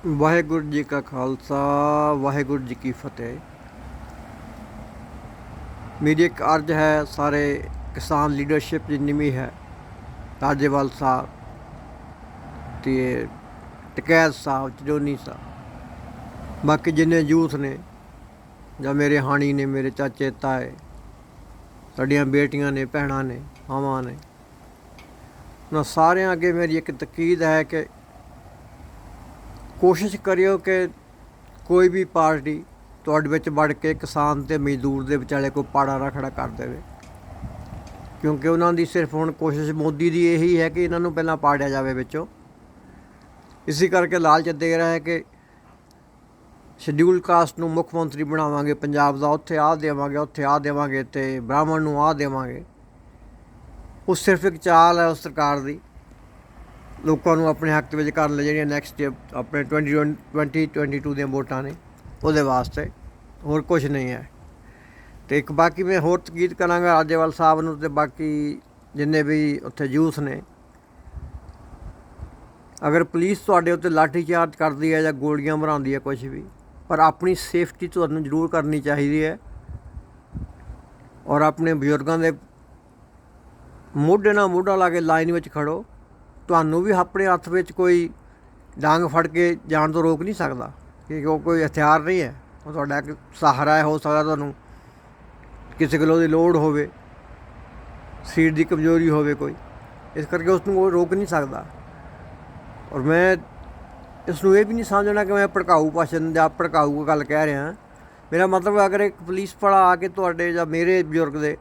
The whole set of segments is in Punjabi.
ਵਾਹਿਗੁਰੂ ਜੀ ਕਾ ਖਾਲਸਾ ਵਾਹਿਗੁਰੂ ਜੀ ਕੀ ਫਤਿਹ। ਮੇਰੀ ਇੱਕ ਅਰਜ਼ ਹੈ ਸਾਰੇ ਕਿਸਾਨ ਲੀਡਰਸ਼ਿਪ ਜਿੰਨੀ ਵੀ ਹੈ, ਰਾਜੇਵਾਲ ਸਾਹਿਬ ਤੇ ਟਕੈਤ ਸਾਹਿਬ, ਚਜੋਨੀ ਸਾਹਿਬ, ਬਾਕੀ ਜਿੰਨੇ ਯੂਥ ਨੇ ਜਾਂ ਮੇਰੇ ਹਾਣੀ ਨੇ, ਮੇਰੇ ਚਾਚੇ ਤਾਏ, ਸਾਡੀਆਂ ਬੇਟੀਆਂ ਨੇ, ਭੈਣਾਂ ਨੇ, ਮਾਵਾਂ ਨੇ, ਉਹਨਾਂ ਸਾਰਿਆਂ ਅੱਗੇ ਮੇਰੀ ਇੱਕ ਤਕੀਦ ਹੈ ਕਿ ਕੋਸ਼ਿਸ਼ ਕਰਿਓ ਕਿ ਕੋਈ ਵੀ ਪਾਰਟੀ ਤੁਹਾਡੇ ਵਿੱਚ ਵੜ ਕੇ ਕਿਸਾਨ ਅਤੇ ਮਜ਼ਦੂਰ ਦੇ ਵਿਚਾਲੇ ਕੋਈ ਪਾੜਾ ਨਾ ਖੜਾ ਕਰ ਦੇਵੇ, ਕਿਉਂਕਿ ਉਹਨਾਂ ਦੀ ਸਿਰਫ ਹੁਣ ਕੋਸ਼ਿਸ਼ ਮੋਦੀ ਦੀ ਇਹੀ ਹੈ ਕਿ ਇਹਨਾਂ ਨੂੰ ਪਹਿਲਾਂ ਪਾੜਿਆ ਜਾਵੇ ਵਿੱਚੋਂ। ਇਸੇ ਕਰਕੇ ਲਾਲਚ ਦੇ ਰਿਹਾ ਹੈ ਕਿ ਸ਼ਡਿਊਲ ਕਾਸਟ ਨੂੰ ਮੁੱਖ ਮੰਤਰੀ ਬਣਾਵਾਂਗੇ ਪੰਜਾਬ ਦਾ, ਉੱਥੇ ਆਹ ਦੇਵਾਂਗੇ, ਉੱਥੇ ਆਹ ਦੇਵਾਂਗੇ, ਅਤੇ ਬ੍ਰਾਹਮਣ ਨੂੰ ਆਹ ਦੇਵਾਂਗੇ। ਉਹ ਸਿਰਫ ਇੱਕ ਚਾਲ ਹੈ ਉਸ ਸਰਕਾਰ ਦੀ, ਲੋਕਾਂ ਨੂੰ ਆਪਣੇ ਹੱਕ ਵਿੱਚ ਕਰਨ ਲਈ, ਜਿਹੜੀਆਂ ਨੈਕਸਟ ਆਪਣੇ 2022 ਦੀਆਂ ਵੋਟਾਂ ਨੇ ਉਹਦੇ ਵਾਸਤੇ, ਹੋਰ ਕੁਛ ਨਹੀਂ ਹੈ। ਅਤੇ ਇੱਕ ਬਾਕੀ ਮੈਂ ਹੋਰ ਤਕੀਦ ਕਰਾਂਗਾ ਰਾਜੇਵਾਲ ਸਾਹਿਬ ਨੂੰ ਅਤੇ ਬਾਕੀ ਜਿੰਨੇ ਵੀ ਉੱਥੇ ਯੂਥ ਨੇ, ਅਗਰ ਪੁਲਿਸ ਤੁਹਾਡੇ ਉੱਤੇ ਲਾਠੀ ਚਾਰਜ ਕਰਦੀ ਹੈ ਜਾਂ ਗੋਲੀਆਂ ਬਣਾਉਂਦੀ ਹੈ ਕੁਛ ਵੀ, ਪਰ ਆਪਣੀ ਸੇਫਟੀ ਤੁਹਾਨੂੰ ਜ਼ਰੂਰ ਕਰਨੀ ਚਾਹੀਦੀ ਹੈ। ਔਰ ਆਪਣੇ ਬਜ਼ੁਰਗਾਂ ਦੇ ਮੋਢੇ ਨਾਲ ਮੋਢਾ ਲਾ ਕੇ ਲਾਈਨ ਵਿੱਚ ਖੜੋ। ਤੁਹਾਨੂੰ ਵੀ ਆਪਣੇ ਹੱਥ ਵਿੱਚ ਕੋਈ ਡਾਂਗ ਫੜ ਕੇ ਜਾਣ ਤੋਂ ਰੋਕ ਨਹੀਂ ਸਕਦਾ, ਕਿਉਂਕਿ ਉਹ ਕੋਈ ਹਥਿਆਰ ਨਹੀਂ ਹੈ, ਉਹ ਤੁਹਾਡਾ ਇੱਕ ਸਹਾਰਾ ਹੈ। ਹੋ ਸਕਦਾ ਤੁਹਾਨੂੰ ਕਿਸੇ ਕੋਲ ਉਹਦੀ ਲੋੜ ਹੋਵੇ, ਸਰੀਰ ਦੀ ਕਮਜ਼ੋਰੀ ਹੋਵੇ ਕੋਈ, ਇਸ ਕਰਕੇ ਉਸ ਨੂੰ ਕੋਈ ਰੋਕ ਨਹੀਂ ਸਕਦਾ। ਔਰ ਮੈਂ ਇਸ ਨੂੰ ਇਹ ਵੀ ਨਹੀਂ ਸਮਝਣਾ ਕਿ ਮੈਂ ਭੜਕਾਊ ਭਾਸ਼ਣ ਜਾਂ ਭੜਕਾਊ ਗੱਲ ਕਹਿ ਰਿਹਾ। ਮੇਰਾ ਮਤਲਬ ਅਗਰ ਇੱਕ ਪੁਲਿਸ ਵਾਲਾ ਆ ਕੇ ਤੁਹਾਡੇ ਜਾਂ ਮੇਰੇ ਬਜ਼ੁਰਗ ਦੇ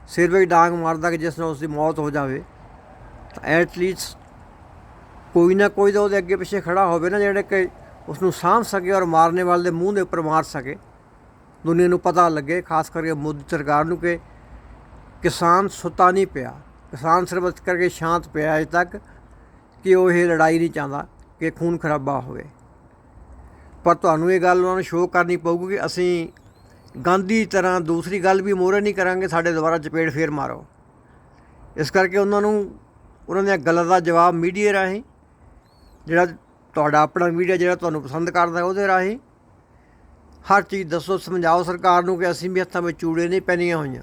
ਸਿਰ ਵਿੱਚ ਡਾਂਗ ਮਾਰਦਾ ਕਿ ਜਿਸ ਨਾਲ ਉਸ ਦੀ ਮੌਤ ਹੋ ਜਾਵੇ, ਤਾਂ ਐਟਲੀਸਟ ਕੋਈ ਨਾ ਕੋਈ ਤਾਂ ਉਹਦੇ ਅੱਗੇ ਪਿੱਛੇ ਖੜਾ ਹੋਵੇ ਨਾ, ਜਿਹੜੇ ਕਿ ਉਸ ਨੂੰ ਸਾਂਭ ਸਕੇ ਔਰ ਮਾਰਨੇ ਵਾਲੇ ਦੇ ਮੂੰਹ ਦੇ ਉੱਪਰ ਮਾਰ ਸਕੇ। ਦੁਨੀਆ ਨੂੰ ਪਤਾ ਲੱਗੇ, ਖਾਸ ਕਰਕੇ ਮੋਦੀ ਸਰਕਾਰ ਨੂੰ, ਕਿ ਕਿਸਾਨ ਸੁੱਤਾ ਨਹੀਂ ਪਿਆ, ਕਿਸਾਨ ਸਿਰਫ ਇਸ ਕਰਕੇ ਸ਼ਾਂਤ ਪਿਆ ਅਜੇ ਤੱਕ ਕਿ ਉਹ ਇਹ ਲੜਾਈ ਨਹੀਂ ਚਾਹੁੰਦਾ ਕਿ ਖੂਨ ਖਰਾਬਾ ਹੋਵੇ। ਪਰ ਤੁਹਾਨੂੰ ਇਹ ਗੱਲ ਉਹਨਾਂ ਨੂੰ ਸ਼ੋਅ ਕਰਨੀ ਪਊਗੀ ਕਿ ਅਸੀਂ ਗਾਂਧੀ ਦੀ ਤਰ੍ਹਾਂ ਦੂਸਰੀ ਗੱਲ ਵੀ ਮੋਹਰੇ ਨਹੀਂ ਕਰਾਂਗੇ, ਸਾਡੇ ਦੁਬਾਰਾ ਚਪੇੜ ਫੇਰ ਮਾਰੋ। ਇਸ ਕਰਕੇ ਉਹਨਾਂ ਨੂੰ ਉਹਨਾਂ ਦੀਆਂ ਗੱਲਾਂ ਦਾ ਜਵਾਬ ਮੀਡੀਆ ਰਾਹੀਂ, ਜਿਹੜਾ ਤੁਹਾਡਾ ਆਪਣਾ ਮੀਡੀਆ ਜਿਹੜਾ ਤੁਹਾਨੂੰ ਪਸੰਦ ਕਰਦਾ, ਉਹਦੇ ਰਾਹੀਂ ਹਰ ਚੀਜ਼ ਦੱਸੋ, ਸਮਝਾਓ ਸਰਕਾਰ ਨੂੰ ਕਿ ਅਸੀਂ ਵੀ ਹੱਥਾਂ ਵਿੱਚ ਚੂੜੇ ਨਹੀਂ ਪਹਿਨੀਆਂ ਹੋਈਆਂ।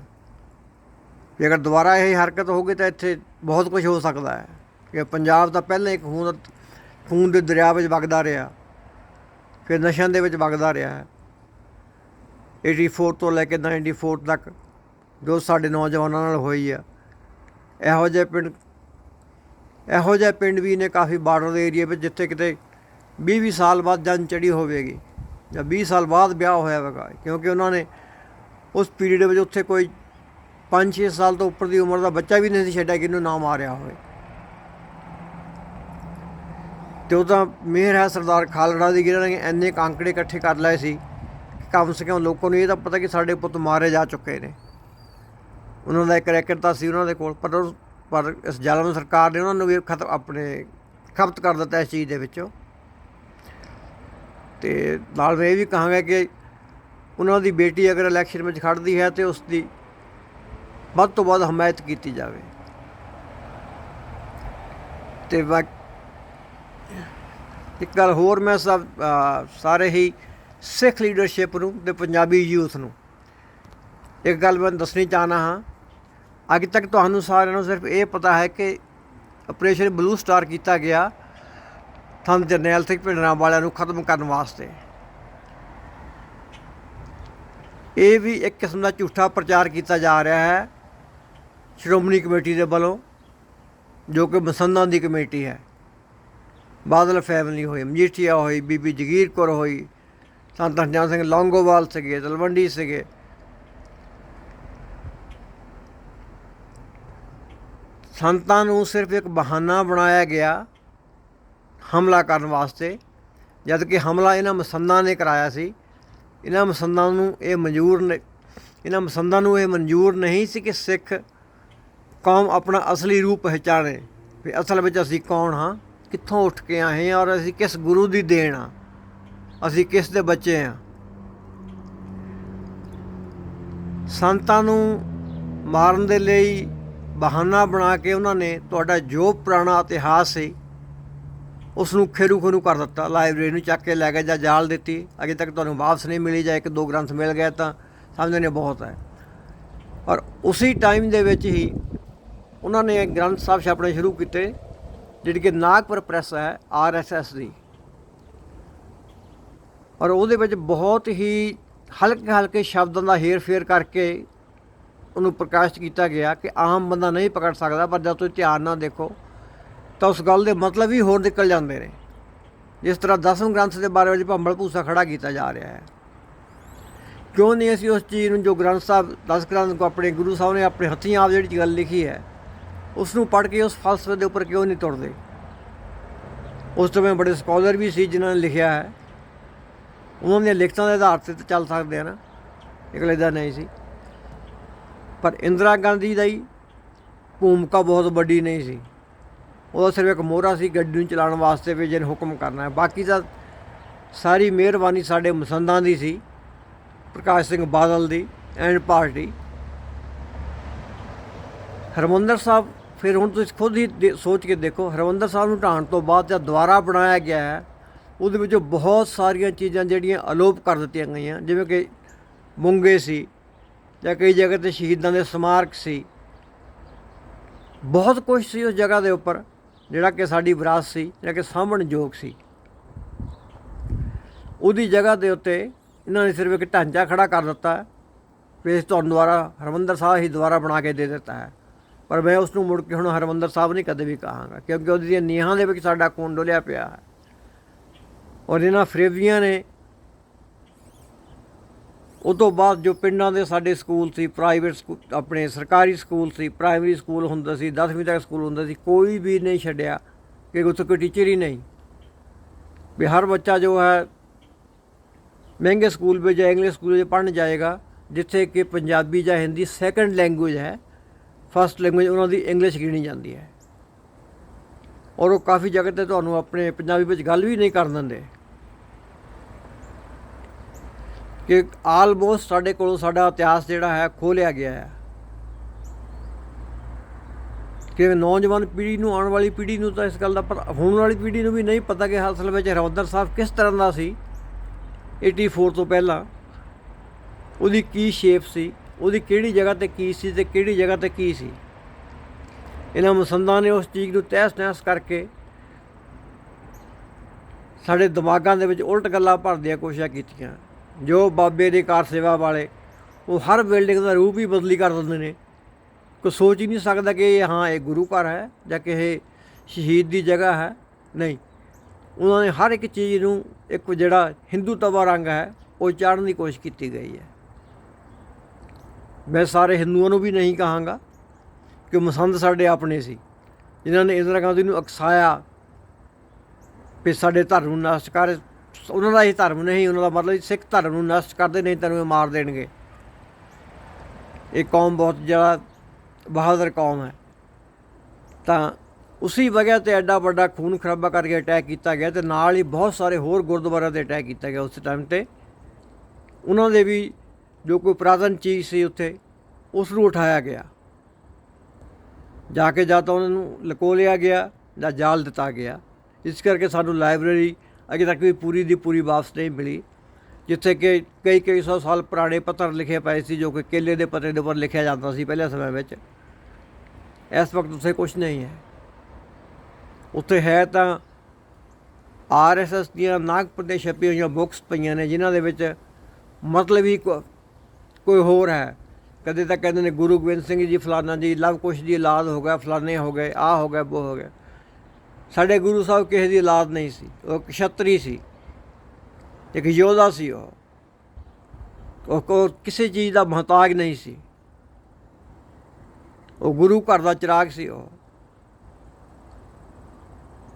ਜੇਕਰ ਦੁਬਾਰਾ ਇਹ ਹਰਕਤ ਹੋਊਗੀ ਤਾਂ ਇੱਥੇ ਬਹੁਤ ਕੁਝ ਹੋ ਸਕਦਾ ਹੈ, ਕਿ ਪੰਜਾਬ ਤਾਂ ਪਹਿਲਾਂ ਇੱਕ ਖੂਨ ਦੇ ਦਰਿਆ ਵਿੱਚ ਵਗਦਾ ਰਿਹਾ, ਫਿਰ ਨਸ਼ਿਆਂ ਦੇ ਵਿੱਚ ਵਗਦਾ ਰਿਹਾ ਹੈ। 84 ਤੋਂ ਲੈ ਕੇ 94 ਤੱਕ ਜੋ ਸਾਡੇ ਨੌਜਵਾਨਾਂ ਨਾਲ ਹੋਈ ਆ, ਇਹੋ ਜਿਹੇ ਪਿੰਡ ਵੀ ਨੇ ਕਾਫੀ ਬਾਰਡਰ ਦੇ ਏਰੀਏ ਵਿੱਚ, ਜਿੱਥੇ ਕਿਤੇ 20 ਸਾਲ ਬਾਅਦ ਜੰਗ ਚੜ੍ਹੀ ਹੋਵੇਗੀ ਜਾਂ 20 ਸਾਲ ਬਾਅਦ ਵਿਆਹ ਹੋਇਆ ਹੋਵੇਗਾ, ਕਿਉਂਕਿ ਉਹਨਾਂ ਨੇ ਉਸ ਪੀਰੀਅਡ ਵਿੱਚ ਉੱਥੇ ਕੋਈ 5-6 ਸਾਲ ਤੋਂ ਉੱਪਰ ਦੀ ਉਮਰ ਦਾ ਬੱਚਾ ਵੀ ਨਹੀਂ ਸੀ ਛੱਡਿਆ ਕਿ ਇਹਨੂੰ ਨਾ ਮਾਰਿਆ ਹੋਵੇ। ਅਤੇ ਉਹ ਤਾਂ ਮਿਹਰ ਹੈ ਸਰਦਾਰ ਖਾਲੜਾ ਦੀ, ਜਿਹਨਾਂ ਨੇ ਇੰਨੇ ਕਾਂਕੜੇ ਇਕੱਠੇ ਕਰ ਲਏ ਸੀ ਕਿ ਕਮ ਸੇ ਕਮ ਲੋਕਾਂ ਨੂੰ ਇਹ ਤਾਂ ਪਤਾ ਕਿ ਸਾਡੇ ਪੁੱਤ ਮਾਰੇ ਜਾ ਚੁੱਕੇ ਨੇ। ਉਹਨਾਂ ਦਾ ਇੱਕ ਰੈਕਟ ਤਾਂ ਸੀ ਉਹਨਾਂ ਦੇ ਕੋਲ, ਪਰ ਇਸ ਜ਼ਾਲਮ ਸਰਕਾਰ ਨੇ ਉਹਨਾਂ ਨੂੰ ਵੀ ਖਪਤ ਕਰ ਦਿੱਤਾ ਇਸ ਚੀਜ਼ ਦੇ ਵਿੱਚੋਂ। ਅਤੇ ਨਾਲ ਮੈਂ ਇਹ ਵੀ ਕਹਾਂਗਾ ਕਿ ਉਹਨਾਂ ਦੀ ਬੇਟੀ ਅਗਰ ਇਲੈਕਸ਼ਨ ਵਿੱਚ ਖੜ੍ਹਦੀ ਹੈ ਤਾਂ ਉਸ ਦੀ ਵੱਧ ਤੋਂ ਵੱਧ ਹਮਾਇਤ ਕੀਤੀ ਜਾਵੇ। ਅਤੇ ਇੱਕ ਗੱਲ ਹੋਰ ਮੈਂ ਸਾਰੇ ਹੀ ਸਿੱਖ ਲੀਡਰਸ਼ਿਪ ਨੂੰ ਅਤੇ ਪੰਜਾਬੀ ਯੂਥ ਨੂੰ ਇੱਕ ਗੱਲ ਮੈਂ ਦੱਸਣੀ ਚਾਹੁੰਦਾ ਹਾਂ। ਅੱਜ ਤੱਕ ਤੁਹਾਨੂੰ ਸਾਰਿਆਂ ਨੂੰ ਸਿਰਫ ਇਹ ਪਤਾ ਹੈ ਕਿ ਆਪਰੇਸ਼ਨ ਬਲੂ ਸਟਾਰ ਕੀਤਾ ਗਿਆ ਥੰਮ ਜਰਨੈਲ ਸਿੰਘ ਭਿੰਡਰਾਂਵਾਲਿਆਂ ਨੂੰ ਖਤਮ ਕਰਨ ਵਾਸਤੇ। ਇਹ ਵੀ ਇੱਕ ਕਿਸਮ ਦਾ ਝੂਠਾ ਪ੍ਰਚਾਰ ਕੀਤਾ ਜਾ ਰਿਹਾ ਹੈ ਸ਼੍ਰੋਮਣੀ ਕਮੇਟੀ ਦੇ ਵੱਲੋਂ, ਜੋ ਕਿ ਮਸੰਦਾਂ ਦੀ ਕਮੇਟੀ ਹੈ। ਬਾਦਲ ਫੈਮਿਲੀ ਹੋਈ, ਮਜੀਠੀਆ ਹੋਈ, ਬੀਬੀ ਜਗੀਰ ਕੌਰ ਹੋਈ, ਸੰਤ ਹਰਜਨ ਸਿੰਘ ਲੌਂਗੋਵਾਲ ਸੀਗੇ, ਤਲਵੰਡੀ ਸੀਗੇ। ਸੰਤਾਂ ਨੂੰ ਸਿਰਫ ਇੱਕ ਬਹਾਨਾ ਬਣਾਇਆ ਗਿਆ ਹਮਲਾ ਕਰਨ ਵਾਸਤੇ, ਜਦ ਕਿ ਹਮਲਾ ਇਹਨਾਂ ਮਸੰਦਾਂ ਨੇ ਕਰਾਇਆ ਸੀ। ਇਹਨਾਂ ਮਸੰਦਾਂ ਨੂੰ ਇਹ ਮਨਜ਼ੂਰ ਨਹੀਂ ਸੀ ਕਿ ਸਿੱਖ ਕੌਮ ਆਪਣਾ ਅਸਲੀ ਰੂਪ ਪਹਿਚਾਣੇ, ਵੀ ਅਸਲ ਵਿੱਚ ਅਸੀਂ ਕੌਣ ਹਾਂ, ਕਿੱਥੋਂ ਉੱਠ ਕੇ ਆਏ ਹਾਂ, ਔਰ ਅਸੀਂ ਕਿਸ ਗੁਰੂ ਦੀ ਦੇਣ ਹਾਂ, ਅਸੀਂ ਕਿਸ ਦੇ ਬੱਚੇ ਹਾਂ। ਸੰਤਾਂ ਨੂੰ ਮਾਰਨ ਦੇ ਲਈ ਬਹਾਨਾ ਬਣਾ ਕੇ ਉਹਨਾਂ ਨੇ ਤੁਹਾਡਾ ਜੋ ਪੁਰਾਣਾ ਇਤਿਹਾਸ ਸੀ ਉਸ ਨੂੰ ਖੇਰੂ ਖਰੂ ਕਰ ਦਿੱਤਾ, ਲਾਇਬ੍ਰੇਰੀ ਨੂੰ ਚੱਕ ਕੇ ਲੈ ਗਏ ਜਾਂ ਜਾਲ ਦਿੱਤੀ। ਅਜੇ ਤੱਕ ਤੁਹਾਨੂੰ ਵਾਪਸ ਨਹੀਂ ਮਿਲੀ, ਜਾਂ ਇੱਕ ਦੋ ਗ੍ਰੰਥ ਮਿਲ ਗਏ ਤਾਂ ਸਮਝਦੇ ਨੇ ਬਹੁਤ ਹੈ। ਪਰ ਉਸੇ ਟਾਈਮ ਦੇ ਵਿੱਚ ਹੀ ਉਹਨਾਂ ਨੇ ਗ੍ਰੰਥ ਸਾਹਿਬ ਛਾਪਣੇ ਸ਼ੁਰੂ ਕੀਤੇ, ਜਿਹੜੀ ਕਿ ਨਾਗਪੁਰ ਪ੍ਰੈਸ ਹੈ RSS ਦੀ। ਔਰ ਉਹਦੇ ਵਿੱਚ ਬਹੁਤ ਹੀ ਹਲਕੇ ਹਲਕੇ ਸ਼ਬਦਾਂ ਦਾ ਹੇਰ ਫੇਰ ਕਰਕੇ ਉਹਨੂੰ ਪ੍ਰਕਾਸ਼ਿਤ ਕੀਤਾ ਗਿਆ ਕਿ ਆਮ ਬੰਦਾ ਨਹੀਂ ਪਕੜ ਸਕਦਾ, ਪਰ ਜਦ ਤੁਸੀਂ ਧਿਆਨ ਨਾਲ ਦੇਖੋ ਤਾਂ ਉਸ ਗੱਲ ਦੇ ਮਤਲਬ ਹੀ ਹੋਰ ਨਿਕਲ ਜਾਂਦੇ ਨੇ। ਜਿਸ ਤਰ੍ਹਾਂ 10ਵੇਂ ਗ੍ਰੰਥ ਦੇ ਬਾਰੇ ਵਿੱਚ ਭੰਬਲ ਭੂਸਾ ਖੜਾ ਕੀਤਾ ਜਾ ਰਿਹਾ ਹੈ, ਕਿਉਂ ਨਹੀਂ ਅਸੀਂ ਉਸ ਚੀਜ਼ ਨੂੰ, ਜੋ ਗ੍ਰੰਥ ਸਾਹਿਬ 10 ਗ੍ਰੰਥ ਕੋ ਆਪਣੇ ਗੁਰੂ ਸਾਹਿਬ ਨੇ ਆਪਣੇ ਹੱਥੀਂ ਆਪ ਜਿਹੜੀ ਗੱਲ ਲਿਖੀ ਹੈ, ਉਸ ਨੂੰ ਪੜ੍ਹ ਕੇ ਉਸ ਫਲਸਫੇ ਦੇ ਉੱਪਰ ਕਿਉਂ ਨਹੀਂ ਤੁਰਦੇ। ਉਸ ਸਮੇਂ ਬੜੇ ਸਕੋਲਰ ਵੀ ਸੀ ਜਿਨ੍ਹਾਂ ਨੇ ਲਿਖਿਆ ਹੈ, ਉਹਨਾਂ ਦੀਆਂ ਲਿਖਤਾਂ ਦੇ ਆਧਾਰ 'ਤੇ ਚੱਲ ਸਕਦੇ ਆ ਨਾ, ਇਕੱਲੇ ਦਾ ਨਹੀਂ ਸੀ। ਪਰ ਇੰਦਰਾ ਗਾਂਧੀ ਦਾ ਹੀ ਭੂਮਿਕਾ ਬਹੁਤ ਵੱਡੀ ਨਹੀਂ ਸੀ, ਉਹਦਾ ਸਿਰਫ ਇੱਕ ਮੋਹਰਾ ਸੀ ਗੱਡੀ ਨੂੰ ਚਲਾਉਣ ਵਾਸਤੇ ਵੀ ਜਿਹਨੇ ਹੁਕਮ ਕਰਨਾ ਹੈ। ਬਾਕੀ ਤਾਂ ਸਾਰੀ ਮਿਹਰਬਾਨੀ ਸਾਡੇ ਮਸੰਦਾਂ ਦੀ ਸੀ, ਪ੍ਰਕਾਸ਼ ਸਿੰਘ ਬਾਦਲ ਦੀ ਐਂਡ ਪਾਰਟੀ। ਹਰਿਮੰਦਰ ਸਾਹਿਬ, ਫਿਰ ਹੁਣ ਤੁਸੀਂ ਖੁਦ ਹੀ ਸੋਚ ਕੇ ਦੇਖੋ, ਹਰਿਮੰਦਰ ਸਾਹਿਬ ਨੂੰ ਢਾਣ ਤੋਂ ਬਾਅਦ ਜਦ ਦੁਬਾਰਾ ਬਣਾਇਆ ਗਿਆ ਹੈ, ਉਹਦੇ ਵਿੱਚੋਂ ਬਹੁਤ ਸਾਰੀਆਂ ਚੀਜ਼ਾਂ ਜਿਹੜੀਆਂ ਅਲੋਪ ਕਰ ਦਿੱਤੀਆਂ ਗਈਆਂ, ਜਿਵੇਂ ਕਿ ਮੁੰਗੇ ਸੀ ਜਾਂ ਕਈ ਜਗ੍ਹਾ 'ਤੇ ਸ਼ਹੀਦਾਂ ਦੇ ਸਮਾਰਕ ਸੀ। ਬਹੁਤ ਕੁਛ ਸੀ ਉਸ ਜਗ੍ਹਾ ਦੇ ਉੱਪਰ ਜਿਹੜਾ ਕਿ ਸਾਡੀ ਵਿਰਾਸਤ ਸੀ, ਜਿਹੜਾ ਕਿ ਸਾਂਭਣਯੋਗ ਸੀ। ਉਹਦੀ ਜਗ੍ਹਾ ਦੇ ਉੱਤੇ ਇਹਨਾਂ ਨੇ ਸਿਰਫ ਇੱਕ ਢਾਂਚਾ ਖੜਾ ਕਰ ਦਿੱਤਾ, ਫਿਰ ਤੁਹਾਨੂੰ ਦੁਬਾਰਾ ਹਰਿਮੰਦਰ ਸਾਹਿਬ ਹੀ ਦੁਬਾਰਾ ਬਣਾ ਕੇ ਦੇ ਦਿੱਤਾ ਹੈ। ਪਰ ਮੈਂ ਉਸ ਨੂੰ ਮੁੜ ਕੇ ਹੁਣ ਹਰਿਮੰਦਰ ਸਾਹਿਬ ਨਹੀਂ ਕਦੇ ਵੀ ਕਹਾਂਗਾ, ਕਿਉਂਕਿ ਉਹਦੀਆਂ ਨੀਹਾਂ ਦੇ ਵਿੱਚ ਸਾਡਾ ਖੂਨ ਡੁੱਲਿਆ ਪਿਆ ਹੈ। ਔਰ ਇਹਨਾਂ ਫਰੇਬੀਆਂ ਨੇ ਉਹ ਤੋਂ ਬਾਅਦ ਜੋ ਪਿੰਡਾਂ ਦੇ ਸਾਡੇ ਸਕੂਲ ਸੀ, ਪ੍ਰਾਈਵੇਟ ਸਕੂਲ, ਆਪਣੇ ਸਰਕਾਰੀ ਸਕੂਲ ਸੀ, ਪ੍ਰਾਇਮਰੀ ਸਕੂਲ ਹੁੰਦਾ ਸੀ, 10ਵੀਂ ਤੱਕ ਸਕੂਲ ਹੁੰਦਾ ਸੀ, ਕੋਈ ਵੀ ਨਹੀਂ ਛੱਡਿਆ ਕਿ ਉੱਥੇ ਕੋਈ ਟੀਚਰ ਹੀ ਨਹੀਂ। ਵੀ ਹਰ ਬੱਚਾ ਜੋ ਹੈ ਮਹਿੰਗੇ ਸਕੂਲ ਵਿੱਚ ਜਾਂ ਇੰਗਲਿਸ਼ ਸਕੂਲ ਵਿੱਚ ਪੜ੍ਹਨ ਜਾਏਗਾ, ਜਿੱਥੇ ਕਿ ਪੰਜਾਬੀ ਜਾਂ ਹਿੰਦੀ ਸੈਕੰਡ ਲੈਂਗੁਏਜ ਹੈ, ਫਸਟ ਲੈਂਗੁਏਜ ਉਹਨਾਂ ਦੀ ਇੰਗਲਿਸ਼ ਗਿਣੀ ਜਾਂਦੀ ਹੈ। ਔਰ ਉਹ ਕਾਫੀ ਜਗ੍ਹਾ 'ਤੇ ਤੁਹਾਨੂੰ ਆਪਣੇ ਪੰਜਾਬੀ ਵਿੱਚ ਗੱਲ ਵੀ ਨਹੀਂ ਕਰਨ ਦਿੰਦੇ, ਕਿ ਆਲਮੋਸਟ ਸਾਡੇ ਕੋਲੋਂ ਸਾਡਾ ਇਤਿਹਾਸ ਜਿਹੜਾ ਹੈ ਖੋਹ ਲਿਆ ਗਿਆ ਹੈ। ਕਿ ਨੌਜਵਾਨ ਪੀੜ੍ਹੀ ਨੂੰ, ਆਉਣ ਵਾਲੀ ਪੀੜ੍ਹੀ ਨੂੰ ਤਾਂ ਇਸ ਗੱਲ ਦਾ ਪਤਾ, ਹੋਣ ਵਾਲੀ ਪੀੜ੍ਹੀ ਨੂੰ ਵੀ ਨਹੀਂ ਪਤਾ ਕਿ ਅਸਲ ਵਿੱਚ ਹਰਿਮੰਦਰ ਸਾਹਿਬ ਕਿਸ ਤਰ੍ਹਾਂ ਦਾ ਸੀ 84 ਤੋਂ ਪਹਿਲਾਂ, ਉਹਦੀ ਕੀ ਸ਼ੇਪ ਸੀ, ਉਹਦੀ ਕਿਹੜੀ ਜਗ੍ਹਾ 'ਤੇ ਕੀ ਸੀ ਅਤੇ ਕਿਹੜੀ ਜਗ੍ਹਾ 'ਤੇ ਕੀ ਸੀ। ਇਹਨਾਂ ਮਸੰਦਾਂ ਨੇ ਉਸ ਚੀਜ਼ ਨੂੰ ਤਹਿਸ ਨਹਿਸ ਕਰਕੇ ਸਾਡੇ ਦਿਮਾਗਾਂ ਦੇ ਵਿੱਚ ਉਲਟ ਗੱਲਾਂ ਭਰਨ ਦੀਆਂ ਕੋਸ਼ਿਸ਼ਾਂ ਕੀਤੀਆਂ। ਜੋ ਬਾਬੇ ਦੇ ਕਾਰ ਸੇਵਾ ਵਾਲੇ, ਉਹ ਹਰ ਬਿਲਡਿੰਗ ਦਾ ਰੂਪ ਹੀ ਬਦਲੀ ਕਰ ਦਿੰਦੇ ਨੇ। ਕੋਈ ਸੋਚ ਹੀ ਨਹੀਂ ਸਕਦਾ ਕਿ ਹਾਂ ਇਹ ਗੁਰੂ ਘਰ ਹੈ ਜਾਂ ਕਿ ਇਹ ਸ਼ਹੀਦ ਦੀ ਜਗ੍ਹਾ ਹੈ। ਨਹੀਂ, ਉਹਨਾਂ ਨੇ ਹਰ ਇੱਕ ਚੀਜ਼ ਨੂੰ ਇੱਕ ਜਿਹੜਾ ਹਿੰਦੂਤਵਾ ਰੰਗ ਹੈ ਉਹ ਚਾੜ੍ਹਨ ਦੀ ਕੋਸ਼ਿਸ਼ ਕੀਤੀ ਗਈ ਹੈ। ਮੈਂ ਸਾਰੇ ਹਿੰਦੂਆਂ ਨੂੰ ਵੀ ਨਹੀਂ ਕਹਾਂਗਾ ਕਿ ਮਸੰਦ ਸਾਡੇ ਆਪਣੇ ਸੀ, ਜਿਨ੍ਹਾਂ ਨੇ ਇੰਦਰਾ ਗਾਂਧੀ ਨੂੰ ਉਕਸਾਇਆ ਵੀ ਸਾਡੇ ਧਰਮ ਨੂੰ ਨਸ਼ਟ ਕਰ। ਉਹਨਾਂ ਦਾ ਇਹ ਧਰਮ ਨਹੀਂ, ਉਹਨਾਂ ਦਾ ਮਤਲਬ ਸਿੱਖ ਧਰਮ ਨੂੰ ਨਸ਼ਟ ਕਰਦੇ, ਨਹੀਂ ਤੈਨੂੰ ਇਹ ਮਾਰ ਦੇਣਗੇ। ਇਹ ਕੌਮ ਬਹੁਤ ਜ਼ਿਆਦਾ ਬਹਾਦਰ ਕੌਮ ਹੈ। ਤਾਂ ਉਸੀ ਵਜ੍ਹਾ 'ਤੇ ਐਡਾ ਵੱਡਾ ਖੂਨ ਖਰਾਬਾ ਕਰਕੇ ਅਟੈਕ ਕੀਤਾ ਗਿਆ, ਅਤੇ ਨਾਲ ਹੀ ਬਹੁਤ ਸਾਰੇ ਹੋਰ ਗੁਰਦੁਆਰਿਆਂ 'ਤੇ ਅਟੈਕ ਕੀਤਾ ਗਿਆ ਉਸ ਟਾਈਮ 'ਤੇ। ਉਹਨਾਂ ਦੇ ਵੀ ਜੋ ਕੋਈ ਪੁਰਾਤਨ ਚੀਜ਼ ਸੀ ਉੱਥੇ, ਉਸ ਨੂੰ ਉਠਾਇਆ ਗਿਆ, ਜਾ ਕੇ ਜਾਂ ਤਾਂ ਉਹਨਾਂ ਨੂੰ ਲੁਕੋ ਲਿਆ ਗਿਆ ਜਾਂ ਜਾਲ ਦਿੱਤਾ ਗਿਆ। ਇਸ ਕਰਕੇ ਸਾਨੂੰ ਲਾਇਬ੍ਰੇਰੀ ਅਜੇ ਤੱਕ ਵੀ ਪੂਰੀ ਦੀ ਪੂਰੀ ਵਾਪਸ ਨਹੀਂ ਮਿਲੀ, ਜਿੱਥੇ ਕਿ ਕਈ ਸੌ ਸਾਲ ਪੁਰਾਣੇ ਪੱਤਰ ਲਿਖੇ ਪਏ ਸੀ, ਜੋ ਕਿ ਕੇਲੇ ਦੇ ਪੱਤੇ ਦੇ ਉੱਪਰ ਲਿਖਿਆ ਜਾਂਦਾ ਸੀ ਪਹਿਲੇ ਸਮੇਂ ਵਿੱਚ। ਇਸ ਵਕਤ ਉੱਥੇ ਕੁਛ ਨਹੀਂ ਹੈ। ਉੱਥੇ ਹੈ ਤਾਂ RSS ਦੀਆਂ ਨਾਗਪੁਰ ਦੇ ਛਪੀਆਂ ਹੋਈਆਂ ਬੁੱਕਸ ਪਈਆਂ ਨੇ, ਜਿਨ੍ਹਾਂ ਦੇ ਵਿੱਚ ਮਤਲਬ ਹੀ ਕੋਈ ਹੋਰ ਹੈ। ਕਦੇ ਤਾਂ ਕਹਿੰਦੇ ਨੇ ਗੁਰੂ ਗੋਬਿੰਦ ਸਿੰਘ ਜੀ ਫਲਾਨਾ ਜੀ ਲਵ ਕੁਸ਼ ਦੀ ਔਲਾਦ ਹੋ ਗਿਆ, ਫਲਾਨੇ ਹੋ ਗਏ, ਆਹ ਹੋ ਗਿਆ, ਉਹ ਹੋ ਗਿਆ। ਸਾਡੇ ਗੁਰੂ ਸਾਹਿਬ ਕਿਸੇ ਦੀ ਔਲਾਦ ਨਹੀਂ ਸੀ, ਉਹ ਕਸ਼ੱਤਰੀ ਸੀ, ਇੱਕ ਯੋਧਾ ਸੀ। ਉਹ ਕਿਸੇ ਚੀਜ਼ ਦਾ ਮੁਹਤਾਜ ਨਹੀਂ ਸੀ, ਉਹ ਗੁਰੂ ਘਰ ਦਾ ਚਿਰਾਗ ਸੀ ਉਹ।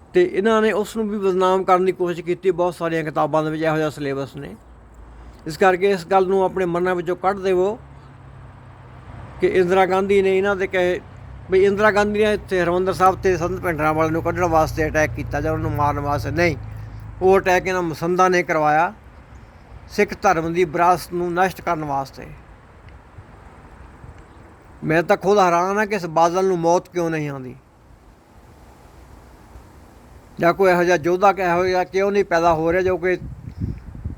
ਅਤੇ ਇਹਨਾਂ ਨੇ ਉਸ ਨੂੰ ਵੀ ਬਦਨਾਮ ਕਰਨ ਦੀ ਕੋਸ਼ਿਸ਼ ਕੀਤੀ। ਬਹੁਤ ਸਾਰੀਆਂ ਕਿਤਾਬਾਂ ਦੇ ਵਿੱਚ ਇਹੋ ਜਿਹਾ ਸਿਲੇਬਸ ਨੇ। ਇਸ ਕਰਕੇ ਇਸ ਗੱਲ ਨੂੰ ਆਪਣੇ ਮਨਾਂ ਵਿੱਚੋਂ ਕੱਢ ਦੇਵੋ ਕਿ ਇੰਦਰਾ ਗਾਂਧੀ ਨੇ ਇਹਨਾਂ ਦੇ ਕਹੇ ਵੀ ਇੰਦਰਾ ਗਾਂਧੀ ਨੇ ਇੱਥੇ ਹਰਿਮੰਦਰ ਸਾਹਿਬ 'ਤੇ ਸੰਤ ਭਿੰਡਰਾਂਵਾਲੇ ਨੂੰ ਕੱਢਣ ਵਾਸਤੇ ਅਟੈਕ ਕੀਤਾ ਜਾਂ ਉਹਨੂੰ ਮਾਰਨ ਵਾਸਤੇ ਨਹੀਂ। ਉਹ ਅਟੈਕ ਇਹਨਾਂ ਮਸੰਦਾਂ ਨੇ ਕਰਵਾਇਆ ਸਿੱਖ ਧਰਮ ਦੀ ਵਿਰਾਸਤ ਨੂੰ ਨਸ਼ਟ ਕਰਨ ਵਾਸਤੇ। ਮੈਂ ਤਾਂ ਖੁਦ ਹੈਰਾਨ ਹਾਂ ਕਿ ਇਸ ਬਾਦਲ ਨੂੰ ਮੌਤ ਕਿਉਂ ਨਹੀਂ ਆਉਂਦੀ। ਜਾਂ ਕੋਈ ਇਹੋ ਜਿਹਾ ਯੋਧਾ ਇਹੋ ਜਿਹਾ ਕਿਉਂ ਨਹੀਂ ਪੈਦਾ ਹੋ ਰਿਹਾ ਜੋ ਕਿ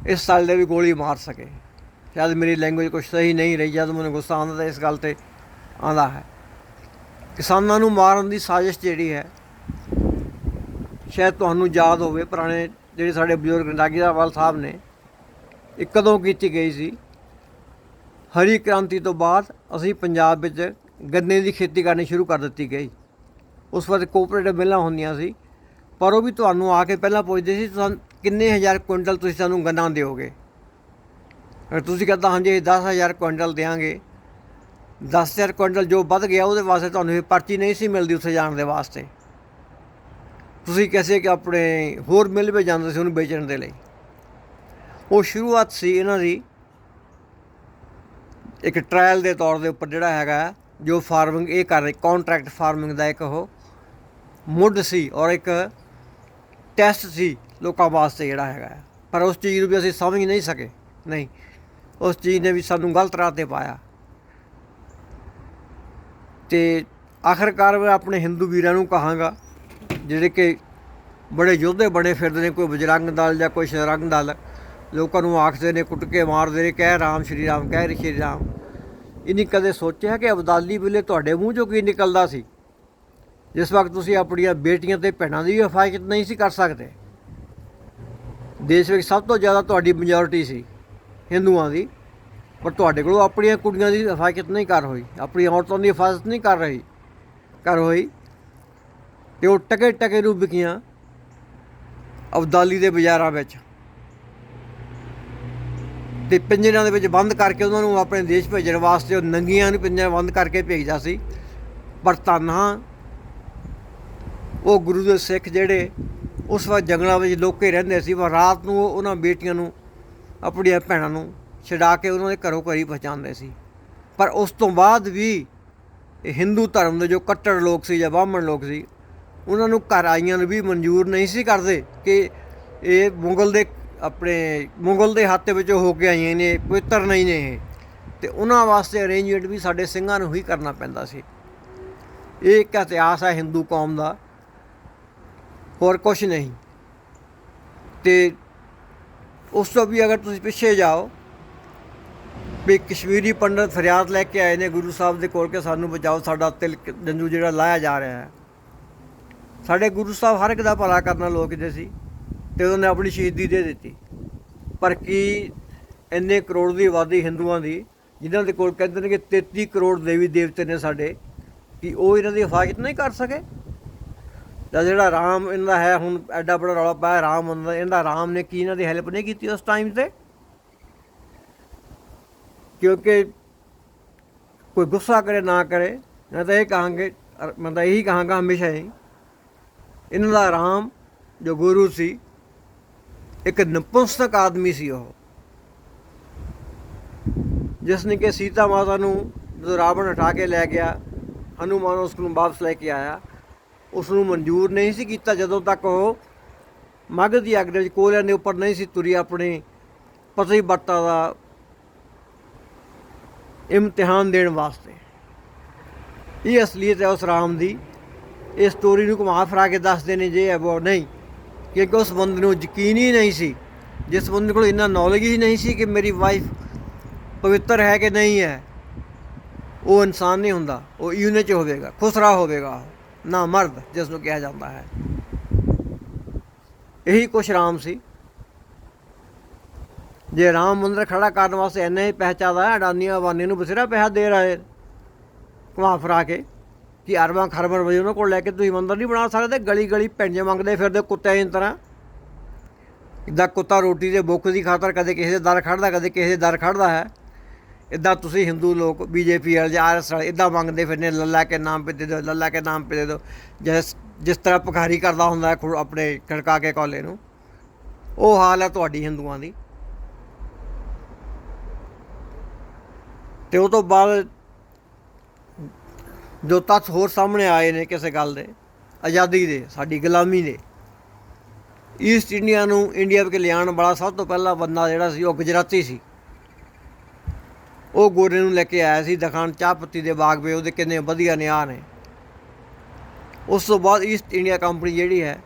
ਇਸ ਸਾਲ ਦੇ ਵੀ ਗੋਲੀ ਮਾਰ ਸਕੇ। ਸ਼ਾਇਦ ਮੇਰੀ ਲੈਂਗੁਏਜ ਕੁਛ ਸਹੀ ਨਹੀਂ ਰਹੀ, ਜਦ ਮੈਨੂੰ ਗੁੱਸਾ ਆਉਂਦਾ ਤਾਂ ਇਸ ਗੱਲ 'ਤੇ ਆਉਂਦਾ ਹੈ। ਕਿਸਾਨਾਂ ਨੂੰ ਮਾਰਨ ਦੀ ਸਾਜ਼ਿਸ਼ ਜਿਹੜੀ ਹੈ, ਸ਼ਾਇਦ ਤੁਹਾਨੂੰ ਯਾਦ ਹੋਵੇ, ਪੁਰਾਣੇ ਜਿਹੜੇ ਸਾਡੇ ਬਜ਼ੁਰਗ ਜਾਗੀਰਾਵਾਲ ਸਾਹਿਬ ਨੇ, ਇਹ ਕਦੋਂ ਕੀਤੀ ਗਈ ਸੀ? ਹਰੀ ਕ੍ਰਾਂਤੀ ਤੋਂ ਬਾਅਦ ਅਸੀਂ ਪੰਜਾਬ ਵਿੱਚ ਗੰਨੇ ਦੀ ਖੇਤੀ ਕਰਨੀ ਸ਼ੁਰੂ ਕਰ ਦਿੱਤੀ ਗਈ। ਉਸ ਵਕਤ ਕੋਆਪਰੇਟਿਵ ਮਿੱਲਾਂ ਹੁੰਦੀਆਂ ਸੀ, ਪਰ ਉਹ ਵੀ ਤੁਹਾਨੂੰ ਆ ਕੇ ਪਹਿਲਾਂ ਪੁੱਛਦੇ ਸੀ ਤੁਹਾਨੂੰ ਕਿੰਨੇ ਹਜ਼ਾਰ ਕੁਇੰਟਲ ਤੁਸੀਂ ਸਾਨੂੰ ਗੰਨਾ ਦਿਓਗੇ। ਅਗਰ ਤੁਸੀਂ ਕਹਿੰਦਾ ਹਾਂਜੀ 10,000 ਕੁਇੰਟਲ ਦੇਵਾਂਗੇ, 10,000 ਕੁਇੰਟਲ ਜੋ ਵੱਧ ਗਿਆ ਉਹਦੇ ਵਾਸਤੇ ਤੁਹਾਨੂੰ ਇਹ ਪਰਚੀ ਨਹੀਂ ਸੀ ਮਿਲਦੀ ਉੱਥੇ ਜਾਣ ਦੇ ਵਾਸਤੇ। ਤੁਸੀਂ ਕਿਸੇ ਕਿ ਆਪਣੇ ਹੋਰ ਮਿਲ ਵਿੱਚ ਜਾਂਦੇ ਸੀ ਉਹਨੂੰ ਵੇਚਣ ਦੇ ਲਈ। ਉਹ ਸ਼ੁਰੂਆਤ ਸੀ ਇਹਨਾਂ ਦੀ ਇੱਕ ਟਰਾਇਲ ਦੇ ਤੌਰ ਦੇ ਉੱਪਰ ਜਿਹੜਾ ਹੈਗਾ ਜੋ ਫਾਰਮਿੰਗ ਇਹ ਕਰ ਰਹੀ, ਕੌਨਟਰੈਕਟ ਫਾਰਮਿੰਗ ਦਾ ਇੱਕ ਉਹ ਮੁੱਢ ਸੀ ਔਰ ਇੱਕ ਟੈਸਟ ਸੀ ਲੋਕਾਂ ਵਾਸਤੇ ਜਿਹੜਾ ਹੈਗਾ। ਪਰ ਉਸ ਚੀਜ਼ ਨੂੰ ਵੀ ਅਸੀਂ ਸਮਝ ਨਹੀਂ ਸਕੇ। ਨਹੀਂ, ਉਸ ਚੀਜ਼ ਨੇ ਵੀ ਸਾਨੂੰ ਗਲਤ ਰਾਹ 'ਤੇ ਪਾਇਆ। ਅਤੇ ਆਖਿਰਕਾਰ ਮੈਂ ਆਪਣੇ ਹਿੰਦੂ ਵੀਰਾਂ ਨੂੰ ਕਹਾਂਗਾ ਜਿਹੜੇ ਕਿ ਬੜੇ ਯੋਧੇ ਬਣੇ ਫਿਰਦੇ ਨੇ, ਕੋਈ ਬਜਰੰਗ ਦਲ ਜਾਂ ਕੋਈ ਸ਼ਰੰਗ ਦਲ, ਲੋਕਾਂ ਨੂੰ ਆਖਦੇ ਨੇ, ਕੁੱਟ ਕੇ ਮਾਰਦੇ ਨੇ, ਕਹਿ ਰਾਮ ਸ਼੍ਰੀ ਰਾਮ, ਕਹਿ ਸ਼੍ਰੀ ਰਾਮ। ਇਹਨੇ ਕਦੇ ਸੋਚਿਆ ਕਿ ਅਬਦਾਲੀ ਵੇਲੇ ਤੁਹਾਡੇ ਮੂੰਹ 'ਚੋਂ ਕੀ ਨਿਕਲਦਾ ਸੀ, ਜਿਸ ਵਕਤ ਤੁਸੀਂ ਆਪਣੀਆਂ ਬੇਟੀਆਂ ਅਤੇ ਭੈਣਾਂ ਦੀ ਵੀ ਹਿਫਾਜ਼ਤ ਨਹੀਂ ਸੀ ਕਰ ਸਕਦੇ। ਦੇਸ਼ ਵਿੱਚ ਸਭ ਤੋਂ ਜ਼ਿਆਦਾ ਤੁਹਾਡੀ ਮੈਜੋਰਿਟੀ ਸੀ ਹਿੰਦੂਆਂ ਦੀ, ਪਰ ਤੁਹਾਡੇ ਕੋਲੋਂ ਆਪਣੀਆਂ ਕੁੜੀਆਂ ਦੀ ਹਿਫਾਜ਼ਤ ਨਹੀਂ ਕਰ ਹੋਈ, ਆਪਣੀਆਂ ਔਰਤਾਂ ਦੀ ਹਿਫਾਜ਼ਤ ਨਹੀਂ ਕਰ ਹੋਈ। ਅਤੇ ਉਹ ਟਕੇ ਟਕੇ ਨੂੰ ਵਿਕੀਆਂ ਅਬਦਾਲੀ ਦੇ ਬਾਜ਼ਾਰਾਂ ਵਿੱਚ, ਅਤੇ ਪਿੰਜਰਿਆਂ ਦੇ ਵਿੱਚ ਬੰਦ ਕਰਕੇ ਉਹਨਾਂ ਨੂੰ ਆਪਣੇ ਦੇਸ਼ ਭੇਜਣ ਵਾਸਤੇ ਉਹ ਨੰਗੀਆਂ ਨੂੰ ਪਿੰਜਰਾਂ ਬੰਦ ਕਰਕੇ ਭੇਜਦਾ ਸੀ। ਪਰ ਧੰਨਾ ਉਹ ਗੁਰੂ ਦੇ ਸਿੱਖ ਜਿਹੜੇ ਉਸ ਵਕਤ ਜੰਗਲਾਂ ਵਿੱਚ ਲੋਕੇ ਰਹਿੰਦੇ ਸੀ, ਪਰ ਰਾਤ ਨੂੰ ਉਹਨਾਂ ਬੇਟੀਆਂ ਨੂੰ, ਆਪਣੀਆਂ ਭੈਣਾਂ ਨੂੰ ਛਡਾ ਕੇ ਉਹਨਾਂ ਦੇ ਘਰੋਂ ਘਰੀ ਪਹੁੰਚਾਉਂਦੇ ਸੀ। ਪਰ ਉਸ ਤੋਂ ਬਾਅਦ ਵੀ ਹਿੰਦੂ ਧਰਮ ਦੇ ਜੋ ਕੱਟੜ ਲੋਕ ਸੀ ਜਾਂ ਬਾਹਮਣ ਲੋਕ ਸੀ, ਉਹਨਾਂ ਨੂੰ ਘਰ ਆਈਆਂ ਨੂੰ ਵੀ ਮਨਜ਼ੂਰ ਨਹੀਂ ਸੀ ਕਰਦੇ ਕਿ ਇਹ ਮੁਗਲ ਦੇ ਹੱਥ ਵਿੱਚ ਹੋ ਕੇ ਆਈਆਂ ਨੇ, ਪਵਿੱਤਰ ਨਹੀਂ ਨੇ ਇਹ। ਅਤੇ ਉਹਨਾਂ ਵਾਸਤੇ ਅਰੇਂਜਮੈਂਟ ਵੀ ਸਾਡੇ ਸਿੰਘਾਂ ਨੂੰ ਹੀ ਕਰਨਾ ਪੈਂਦਾ ਸੀ। ਇਹ ਇੱਕ ਇਤਿਹਾਸ ਹੈ ਹਿੰਦੂ ਕੌਮ ਦਾ, ਹੋਰ ਕੁਛ ਨਹੀਂ। ਅਤੇ ਉਸ ਤੋਂ ਵੀ ਅਗਰ ਤੁਸੀਂ ਪਿੱਛੇ ਜਾਓ, ਵੀ ਕਸ਼ਮੀਰੀ ਪੰਡਤ ਫਰਿਆਦ ਲੈ ਕੇ ਆਏ ਨੇ ਗੁਰੂ ਸਾਹਿਬ ਦੇ ਕੋਲ ਕਿ ਸਾਨੂੰ ਬਚਾਓ, ਸਾਡਾ ਤਿਲਕ ਜੰਜੂ ਜਿਹੜਾ ਲਾਇਆ ਜਾ ਰਿਹਾ ਹੈ। ਸਾਡੇ ਗੁਰੂ ਸਾਹਿਬ ਹਰ ਇੱਕ ਦਾ ਭਲਾ ਕਰਨ ਲੋਕ ਦੇ ਸੀ, ਅਤੇ ਉਹਨਾਂ ਨੇ ਆਪਣੀ ਸ਼ਹੀਦੀ ਦੇ ਦਿੱਤੀ। ਪਰ ਕੀ ਇੰਨੇ ਕਰੋੜ ਦੀ ਆਬਾਦੀ ਹਿੰਦੂਆਂ ਦੀ, ਜਿਨ੍ਹਾਂ ਦੇ ਕੋਲ ਕਹਿੰਦੇ ਨੇ ਕਿ 33 ਕਰੋੜ ਦੇਵੀ ਦੇਵਤੇ ਨੇ ਸਾਡੇ, ਕਿ ਉਹ ਇਹਨਾਂ ਦੀ ਹਿਫਾਜ਼ਤ ਨਹੀਂ ਕਰ ਸਕੇ? ਜਾਂ ਜਿਹੜਾ ਰਾਮ ਇਹਨਾਂ ਦਾ ਹੈ, ਹੁਣ ਐਡਾ ਬੜਾ ਰੌਲਾ ਪਾਇਆ ਰਾਮ ਹੁੰਦਾ, ਇਹਦਾ ਰਾਮ ਨੇ ਕੀ ਇਹਨਾਂ ਦੀ ਹੈਲਪ ਨਹੀਂ ਕੀਤੀ ਉਸ ਟਾਈਮ 'ਤੇ? ਕਿਉਂਕਿ ਕੋਈ ਗੁੱਸਾ ਕਰੇ ਨਾ ਕਰੇ, ਮੈਂ ਤਾਂ ਇਹੀ ਕਹਾਂਗਾ ਹਮੇਸ਼ਾ ਹੀ, ਇਹਨਾਂ ਦਾ ਰਾਮ ਜੋ ਗੁਰੂ ਸੀ ਇੱਕ ਨਪੁੰਸਕ ਆਦਮੀ ਸੀ ਉਹ, ਜਿਸ ਨੇ ਕਿ ਸੀਤਾ ਮਾਤਾ ਨੂੰ ਜਦੋਂ ਰਾਵਣ ਹਟਾ ਕੇ ਲੈ ਗਿਆ, ਹਨੂੰਮਾਨ ਉਸ ਨੂੰ ਵਾਪਸ ਲੈ ਕੇ ਆਇਆ, ਉਸ ਨੂੰ ਮਨਜ਼ੂਰ ਨਹੀਂ ਸੀ ਕੀਤਾ ਜਦੋਂ ਤੱਕ ਉਹ ਮਗਧ ਦੀ ਅੱਗ ਦੇ ਵਿੱਚ ਕੋਲਿਆਂ ਦੇ ਉੱਪਰ ਨਹੀਂ ਸੀ ਤੁਰੀ ਆਪਣੇ ਪਤੀ ਵਰਤਾ ਦਾ ਇਮਤਿਹਾਨ ਦੇਣ ਵਾਸਤੇ। ਇਹ ਅਸਲੀਅਤ ਹੈ ਉਸ ਰਾਮ ਦੀ। ਇਹ ਸਟੋਰੀ ਨੂੰ ਘੁਮਾ ਫਿਰਾ ਕੇ ਦੱਸਦੇ ਨੇ ਜੇ ਉਹ ਨਹੀਂ, ਕਿਉਂਕਿ ਉਸ ਬੰਦੇ ਨੂੰ ਯਕੀਨ ਹੀ ਨਹੀਂ ਸੀ, ਜਿਸ ਬੰਦੇ ਕੋਲ ਇੰਨਾ ਨੌਲੇਜ ਹੀ ਨਹੀਂ ਸੀ ਕਿ ਮੇਰੀ ਵਾਈਫ ਪਵਿੱਤਰ ਹੈ ਕਿ ਨਹੀਂ ਹੈ, ਉਹ ਇਨਸਾਨ ਨਹੀਂ ਹੁੰਦਾ, ਉਹ ਯੂਨੇ 'ਚ ਹੋਵੇਗਾ, ਖੁਸਰਾ ਹੋਵੇਗਾ, ਨਾ ਮਰਦ ਜਿਸ ਨੂੰ ਕਿਹਾ ਜਾਂਦਾ ਹੈ। ਇਹੀ ਕੁਛ ਰਾਮ ਸੀ। ਜੇ ਰਾਮ ਮੰਦਰ ਖੜਾ ਕਰਨ ਵਾਸਤੇ ਇੰਨਾ ਹੀ ਪੈਸਾ ਚਾਹੀਦਾ, ਅਡਾਨੀਆਂ ਅਬਾਨੀ ਨੂੰ ਬਥੇਰਾ ਪੈਸਾ ਦੇ ਰਹੇ ਘੁਮਾ ਫਿਰਾ ਕੇ, ਕਿ ਅਰਬਾਂ ਖਰਬਾਂ ਰੁਪਏ ਉਹਨਾਂ ਕੋਲ ਲੈ ਕੇ ਤੁਸੀਂ ਮੰਦਰ ਨਹੀਂ ਬਣਾ ਸਕਦੇ। ਗਲੀ ਗਲੀ ਪੈਂਜੇ ਮੰਗਦੇ ਫਿਰਦੇ ਕੁੱਤਿਆਂ ਦੀ ਤਰ੍ਹਾਂ। ਇੱਦਾਂ ਕੁੱਤਾ ਰੋਟੀ ਦੇ ਭੁੱਖ ਦੀ ਖਾਤਰ ਕਦੇ ਕਿਸੇ ਦੇ ਦਰ ਖੜ੍ਹਦਾ, ਕਦੇ ਕਿਸੇ ਦੇ ਦਰ ਖੜ੍ਹਦਾ ਹੈ। ਇੱਦਾਂ ਤੁਸੀਂ ਹਿੰਦੂ ਲੋਕ BJP ਵਾਲੇ ਜਾਂ RS ਵਾਲੇ ਇੱਦਾਂ ਮੰਗਦੇ ਫਿਰਦੇ, ਲੱਲਾ ਕੇ ਨਾਮ ਪੇ ਦੇ ਦਿਓ, ਲੱਲਾ ਕੇ ਨਾਮ ਪੇ ਦੇ ਦਿਓ, ਜਿਸ ਤਰ੍ਹਾਂ ਭਿਖਾਰੀ ਕਰਦਾ ਹੁੰਦਾ ਹੈ ਆਪਣੇ ਖੜਕਾ ਕੇ ਕੋਲੇ ਨੂੰ। ਉਹ ਹਾਲ ਹੈ ਤੁਹਾਡੀ ਹਿੰਦੂਆਂ ਦੀ। ਅਤੇ ਉਹ ਤੋਂ ਬਾਅਦ ਜੋ ਤੱਥ ਹੋਰ ਸਾਹਮਣੇ ਆਏ ਨੇ ਕਿਸੇ ਗੱਲ ਦੇ, ਆਜ਼ਾਦੀ ਦੇ, ਸਾਡੀ ਗੁਲਾਮੀ ਦੇ, ਈਸਟ ਇੰਡੀਆ ਨੂੰ ਇੰਡੀਆ ਵਿੱਚ ਲਿਆਉਣ ਵਾਲਾ ਸਭ ਤੋਂ ਪਹਿਲਾ ਬੰਦਾ ਜਿਹੜਾ ਸੀ ਉਹ ਗੁਜਰਾਤੀ ਸੀ। ਉਹ ਗੋਰੇ ਨੂੰ ਲੈ ਕੇ ਆਇਆ ਸੀ ਦਿਖਾਉਣ ਚਾਹ ਪੱਤੀ ਦੇ ਬਾਗ ਵੇ ਉਹਦੇ ਕਿੰਨੇ ਵਧੀਆ ਨਿਆਰ ਨੇ। ਉਸ ਤੋਂ ਬਾਅਦ ਈਸਟ ਇੰਡੀਆ ਕੰਪਨੀ ਜਿਹੜੀ ਹੈ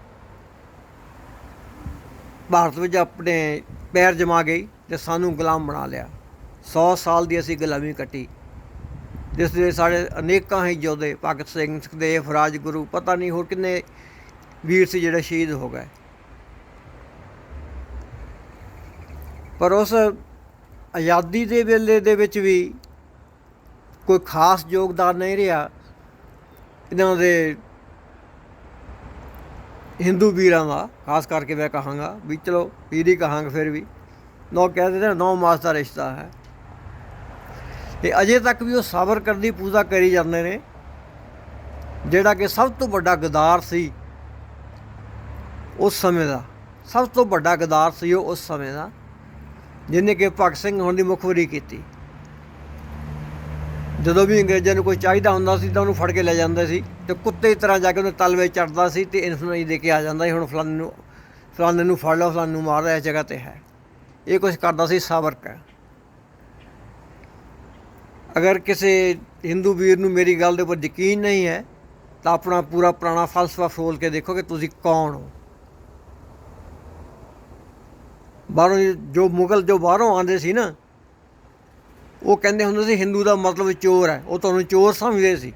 ਭਾਰਤ ਵਿੱਚ ਆਪਣੇ ਪੈਰ ਜਮਾ ਗਈ ਅਤੇ ਸਾਨੂੰ ਗੁਲਾਮ ਬਣਾ ਲਿਆ। 100 ਸਾਲ ਦੀ ਅਸੀਂ ਗੁਲਾਮੀ ਕੱਟੀ, ਜਿਸ ਦੇ ਸਾਡੇ ਅਨੇਕਾਂ ਹੀ ਯੋਧੇ, ਭਗਤ ਸਿੰਘ, ਸੁਖਦੇਵ, ਰਾਜਗੁਰੂ, ਪਤਾ ਨਹੀਂ ਹੋਰ ਕਿੰਨੇ ਵੀਰ ਸੀ ਜਿਹੜੇ ਸ਼ਹੀਦ ਹੋ ਗਏ। ਪਰ ਉਸ ਆਜ਼ਾਦੀ ਦੇ ਵੇਲੇ ਦੇ ਵਿੱਚ ਵੀ ਕੋਈ ਖਾਸ ਯੋਗਦਾਨ ਨਹੀਂ ਰਿਹਾ ਇਹਨਾਂ ਦੇ ਹਿੰਦੂ ਵੀਰਾਂ ਦਾ। ਖਾਸ ਕਰਕੇ ਮੈਂ ਕਹਾਂਗਾ ਵੀ, ਚਲੋ ਵੀਰ ਹੀ ਕਹਾਂਗੇ, ਫਿਰ ਵੀ ਨੌ ਕਹਿ ਦਿੰਦੇ, 9 ਮਾਸ ਦਾ ਰਿਸ਼ਤਾ ਹੈ। ਅਤੇ ਅਜੇ ਤੱਕ ਵੀ ਉਹ ਸਾਵਰਕਰ ਦੀ ਪੂਜਾ ਕਰੀ ਜਾਂਦੇ ਨੇ, ਜਿਹੜਾ ਕਿ ਸਭ ਤੋਂ ਵੱਡਾ ਗਦਾਰ ਸੀ ਉਸ ਸਮੇਂ ਦਾ। ਸਭ ਤੋਂ ਵੱਡਾ ਗਦਾਰ ਸੀ ਉਹ ਉਸ ਸਮੇਂ ਦਾ, ਜਿਹਨੇ ਕਿ ਭਗਤ ਸਿੰਘ ਹੋਣ ਦੀ ਮੁਖਬਰੀ ਕੀਤੀ। ਜਦੋਂ ਵੀ ਅੰਗਰੇਜ਼ਾਂ ਨੂੰ ਕੋਈ ਚਾਹੀਦਾ ਹੁੰਦਾ ਸੀ ਤਾਂ ਉਹਨੂੰ ਫੜ ਕੇ ਲੈ ਜਾਂਦੇ ਸੀ, ਅਤੇ ਕੁੱਤੇ ਦੀ ਤਰ੍ਹਾਂ ਜਾ ਕੇ ਉਹਨੇ ਤਲ ਵਿੱਚ ਚੜ੍ਹਦਾ ਸੀ ਅਤੇ ਇਨਫੋਰਮੇਸ਼ਨ ਦੇ ਕੇ ਆ ਜਾਂਦਾ ਸੀ, ਹੁਣ ਫਲਾਣੇ ਨੂੰ ਫੜ ਲਓ, ਫਲਾਣੇ ਨੂੰ ਮਾਰ ਰਿਹਾ, ਇਸ ਜਗ੍ਹਾ 'ਤੇ ਹੈ। ਇਹ ਕੁਛ ਕਰਦਾ ਸੀ ਸਾਵਰਕਰ। ਅਗਰ ਕਿਸੇ ਹਿੰਦੂ ਵੀਰ ਨੂੰ ਮੇਰੀ ਗੱਲ ਦੇ ਉੱਪਰ ਯਕੀਨ ਨਹੀਂ ਹੈ ਤਾਂ ਆਪਣਾ ਪੂਰਾ ਪੁਰਾਣਾ ਫਲਸਫਾ ਫਰੋਲ ਕੇ ਦੇਖੋ ਕਿ ਤੁਸੀਂ ਕੌਣ ਹੋ। ਬਾਹਰੋਂ ਜੋ ਮੁਗਲ ਜੋ ਬਾਹਰੋਂ ਆਉਂਦੇ ਸੀ ਨਾ, ਉਹ ਕਹਿੰਦੇ ਹੁੰਦੇ ਸੀ ਹਿੰਦੂ ਦਾ ਮਤਲਬ ਚੋਰ ਹੈ। ਉਹ ਤੁਹਾਨੂੰ ਚੋਰ ਸਮਝਦੇ ਸੀ,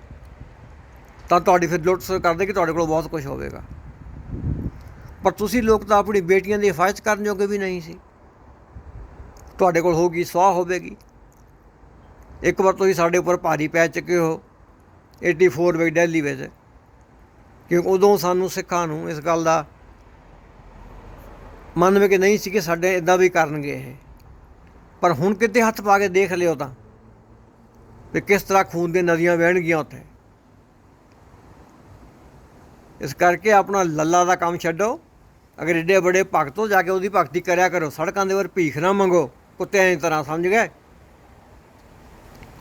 ਤਾਂ ਤੁਹਾਡੀ ਫਿਰ ਲੁੱਟ ਕਰਦੇ ਕਿ ਤੁਹਾਡੇ ਕੋਲ ਬਹੁਤ ਕੁਝ ਹੋਵੇਗਾ। ਪਰ ਤੁਸੀਂ ਲੋਕ ਤਾਂ ਆਪਣੀ ਬੇਟੀਆਂ ਦੀ ਹਿਫਾਜ਼ਤ ਕਰਨ ਜੋਗੇ ਵੀ ਨਹੀਂ ਸੀ। ਤੁਹਾਡੇ ਕੋਲ ਹੋਊਗੀ, ਸਵਾਹ ਹੋਵੇਗੀ। ਇੱਕ ਵਾਰ ਤੁਸੀਂ ਸਾਡੇ ਉੱਪਰ ਭਾਰੀ ਪੈ ਚੁੱਕੇ ਹੋ 84 ਵਿੱਚ ਦਿੱਲੀ ਵਿੱਚ, ਕਿਉਂਕਿ ਉਦੋਂ ਸਾਨੂੰ ਸਿੱਖਾਂ ਨੂੰ ਇਸ ਗੱਲ ਦਾ ਮਨ ਵਿੱਚ ਨਹੀਂ ਸੀ ਕਿ ਸਾਡੇ ਇੱਦਾਂ ਵੀ ਕਰਨਗੇ ਇਹ। ਪਰ ਹੁਣ ਕਿਤੇ ਹੱਥ ਪਾ ਕੇ ਦੇਖ ਲਿਓ ਤਾਂ ਵੀ ਕਿਸ ਤਰ੍ਹਾਂ ਖੂਨ ਦੀਆਂ ਨਦੀਆਂ ਵਹਿਣਗੀਆਂ ਉੱਥੇ। ਇਸ ਕਰਕੇ ਆਪਣਾ ਲੱਲਾ ਦਾ ਕੰਮ ਛੱਡੋ। ਅਗਰ ਏਡੇ ਬੜੇ ਭਗਤ ਹੋ, ਜਾ ਕੇ ਉਹਦੀ ਭਗਤੀ ਕਰਿਆ ਕਰੋ। ਸੜਕਾਂ ਦੇ ਉੱਪਰ ਭੀਖ ਨਾ ਮੰਗੋ ਕੁੱਤਿਆਂ ਦੀ ਤਰ੍ਹਾਂ, ਸਮਝ ਗਏ।